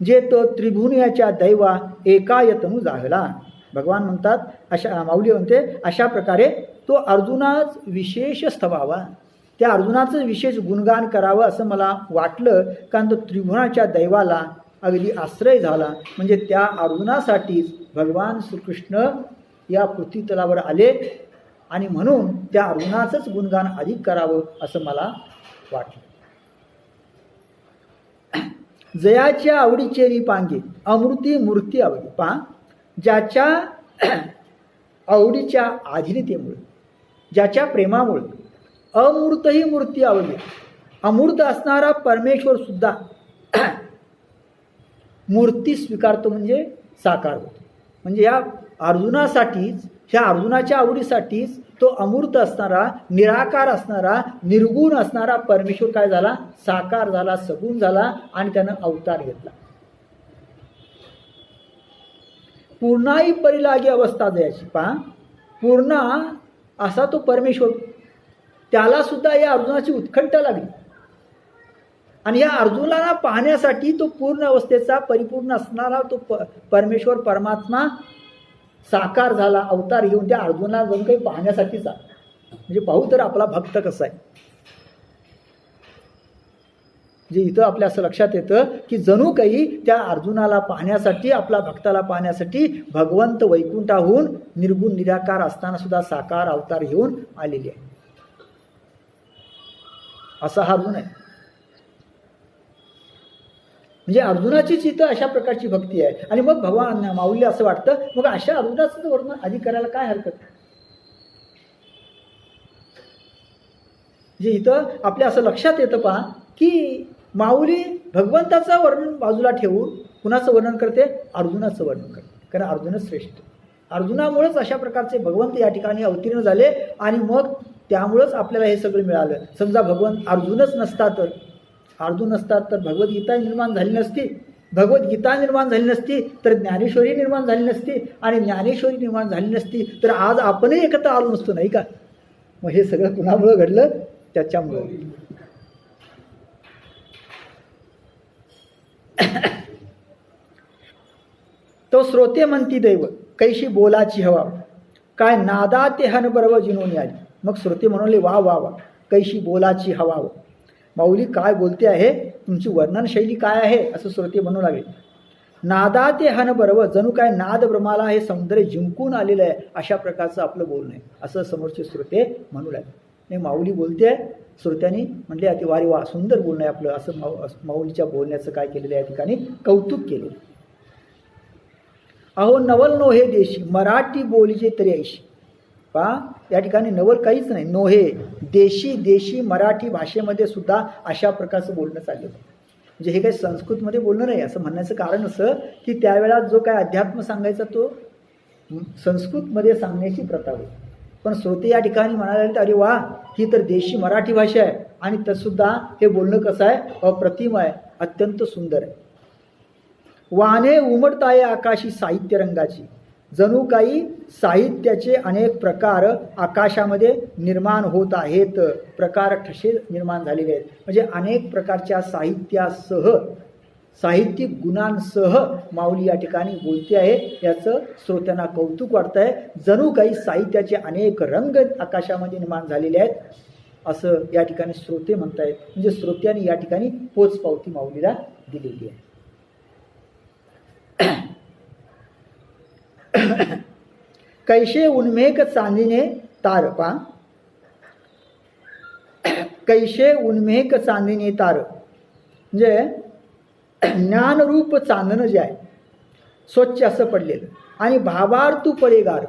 जे तो त्रिभुवनाच्या दैवा एकायतनु जाहला. भगवान म्हणतात, अशा माऊली म्हणते, अशा प्रकारे तो अर्जुनाच विशेष स्तवावा, त्या अर्जुनाचं विशेष गुणगान करावं असं मला वाटलं, कारण तो त्रिभुवनाच्या दैवाला अगदी आश्रय झाला. म्हणजे त्या अर्जुनासाठीच भगवान श्रीकृष्ण या पृथ्वीतलावर आले आणि म्हणून त्या अर्जुनाचंच गुणगान अधिक करावं असं मला वाटलं. जयाच्या आवडीचे रिपांगे अमृती मूर्ती आवडी. पहा, ज्याच्या आवडीच्या आधीनतेमुळे, ज्याच्या प्रेमामुळे अमूर्त ही मूर्ती आवडली. अमूर्त असणारा परमेश्वर सुद्धा मूर्ती स्वीकारतो, म्हणजे साकार होतो. म्हणजे या अर्जुनासाठीच, ह्या अर्जुनाच्या आवडीसाठीच तो अमूर्त असणारा, निराकार असणारा, निर्गुण असणारा परमेश्वर काय झाला, साकार झाला, सगुण झाला आणि त्यानं अवतार घेतला. पूर्णाई परिलागी अवस्था जयाची. पहा, पूर्ण असा तो परमेश्वर, त्याला सुद्धा या अर्जुनाची उत्कंठा लागली आणि या अर्जुनाला पाहण्यासाठी तो पूर्ण अवस्थेचा परिपूर्ण असणारा तो परमेश्वर परमात्मा साकार झाला, अवतार घेऊन त्या अर्जुनाला जणू काही पाहण्यासाठीच आला. म्हणजे पाहू तर आपला भक्त कसा आहे. जे इथं आपल्या असं लक्षात येतं की जणू काही त्या अर्जुनाला पाहण्यासाठी, आपला भक्ताला पाहण्यासाठी भगवंत वैकुंठाहून निर्गुण निराकार असताना सुद्धा साकार अवतार घेऊन आलेले आहे. असा हा गुण आहे. म्हणजे अर्जुनाचीच इथं अशा प्रकारची भक्ती आहे. आणि मग भगवान माऊलीला असं वाटतं मग अशा अर्जुनाचं वर्णन आधी करायला काय हरकत. म्हणजे इथं आपल्या असं लक्षात येतं पहा की माऊली भगवंताचं वर्णन बाजूला ठेवून कुणाचं वर्णन करते, अर्जुनाचं वर्णन करते. कारण अर्जुनच श्रेष्ठ, अर्जुनामुळेच अशा प्रकारचे भगवंत या ठिकाणी अवतीर्ण झाले आणि मग त्यामुळंच आपल्याला हे सगळं मिळालं. समजा भगवंत अर्जुनच नसता तर, अर्जुन नसतात तर भगवद्गीता निर्माण झाली नसती, भगवद्गीता निर्माण झाली नसती तर ज्ञानेश्वरी निर्माण झाली नसती, आणि ज्ञानेश्वरी निर्माण झाली नसती तर आज आपणही एकत्र आलो नसतो, नाही का. मग हे सगळं कुणामुळं घडलं, त्याच्यामुळं. तो श्रोते म्हणती दैव कैशी बोलाची हवा, काय नादा ते हन बरव जिनोनी आली. मग श्रोते म्हणले वा वा वा, कैशी बोलाची हवा. माऊली काय बोलते आहे, तुमची वर्णन शैली काय आहे, असं श्रोते म्हणू लागले. नादा ते हन बरव, जणू काय नाद ब्रह्माला हे सौंदर्य जिंकून आलेलं आहे अशा प्रकारचं आपलं बोलणं आहे, असं समोरचे श्रोते म्हणू लागले. नाही, माऊली बोलते आहे, श्रोत्यांनी म्हटले अति वारी वा, सुंदर बोलणं आहे आपलं, असं माऊलीच्या बोलण्याचं काय केलेलं आहे या ठिकाणी कौतुक केले. अहो नवल नोहे देशी, मराठी बोलीचे तरी ऐशी. पहा या ठिकाणी नवल काहीच नाही, नोहे देशी, देशी मराठी भाषेमध्ये सुद्धा अशा प्रकारचं बोलणं चाललं. म्हणजे हे काही संस्कृतमध्ये बोलणं नाही, असं म्हणण्याचं कारण असं की त्यावेळा जो काय अध्यात्म सांगायचा तो संस्कृतमध्ये सांगण्याची प्रथा होती. पण श्रोते या ठिकाणी म्हणाले अरे वा, ही तर देशी मराठी भाषा आहे आणि तसुद्धा हे बोलणं कसं आहे, अप्रतिम आहे, अत्यंत सुंदर आहे. वाने उमटताये आकाशी साहित्य रंगाची, जणू काही साहित्याचे अनेक प्रकार आकाशामध्ये निर्माण होत आहेत, प्रकार ठसे निर्माण झालेले आहेत. म्हणजे अनेक प्रकारच्या साहित्यासह, साहित्यिक गुणांसह माऊली या ठिकाणी बोलते आहे, याचं श्रोत्यांना कौतुक वाटतं आहे. जणू काही साहित्याचे अनेक रंग आकाशामध्ये निर्माण झालेले आहेत असं या ठिकाणी श्रोते म्हणतायत. म्हणजे श्रोत्यांनी या ठिकाणी पोचपावती माऊलीला दिलेली आहे. कैशे उन्मेघ चांदीने तार, पा कैशे उन्मेघ चांदीने तार, म्हणजे ज्ञानरूप चांदणं जे आहे स्वच्छ असं पडलेलं आणि भावार्थू पडेगार,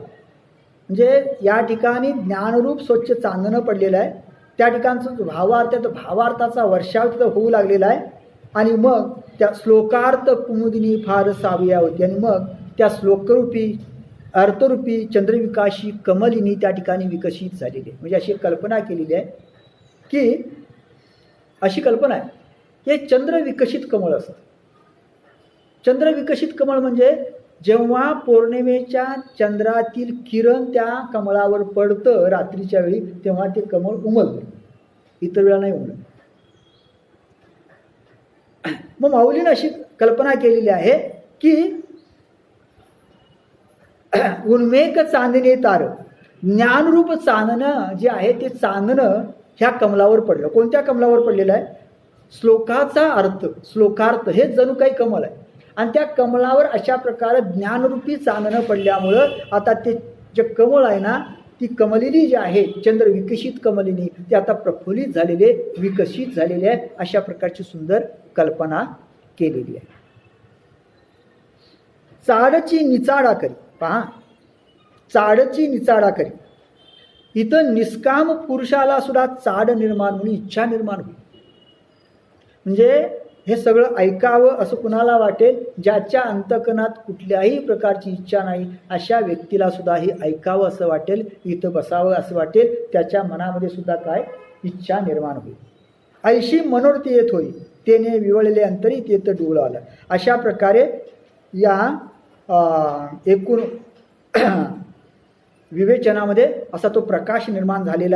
म्हणजे या ठिकाणी ज्ञानरूप स्वच्छ चांदणं पडलेलं आहे, त्या ठिकाणचं भावार्थ आहे, तो भावार्थाचा वर्षाव तिथं होऊ लागलेला आहे. आणि मग त्या श्लोकार्थ कुमुदिनी फार सावया होती, आणि मग त्या श्लोकरूपी अर्थरूपी चंद्रविकाशी कमलिनी त्या ठिकाणी विकसित झालेली आहे. म्हणजे अशी कल्पना केलेली आहे की अशी कल्पना आहे हे चंद्र विकसित कमळ असतं. चंद्र विकसित कमळ म्हणजे जेव्हा पौर्णिमेच्या चंद्रातील किरण त्या कमळावर पडतं रात्रीच्या वेळी, तेव्हा ते कमळ उमलतं, इतर वेळा नाही उमलत. मग माऊलीने अशी कल्पना केलेली आहे की उन्मेघ चांदणे तार, ज्ञानरूप चांदणं जे आहे ते चांदणं ह्या कमलावर पडलं. कोणत्या कमलावर पडलेलं आहे, श्लोकाचा अर्थ, श्लोकार्थ हे जणू काही कमल आहे, आणि त्या कमलावर अशा प्रकारे ज्ञानरूपी चांदणं पडल्यामुळं आता ते जे कमळ आहे ना, ती कमलिनी जी आहे चंद्र विकसित कमलिनी, ती आता प्रफुल्लित झालेले, विकसित झालेले आहे, अशा प्रकारची सुंदर कल्पना केलेली आहे. चाडची निचाडा करी, पहा चाडची निचाडा करी, इथं निष्काम पुरुषाला सुद्धा चाड निर्माण होऊन इच्छा निर्माण होईल. म्हणजे हे सगळं ऐकावं असं कुणाला वाटेल, ज्याच्या अंतकरणात कुठल्याही प्रकारची इच्छा नाही अशा व्यक्तीला सुद्धा हे ऐकावं असं वाटेल, इथं बसावं असं वाटेल, त्याच्या मनामध्ये सुद्धा काय इच्छा निर्माण होईल. ऐशी मनोरथ येत होई, तेने विवळले अंतरी तेथ डोळ आलं. अशा प्रकारे या एकूण विवेचनामध्ये असा तो प्रकाश निर्माण झालेला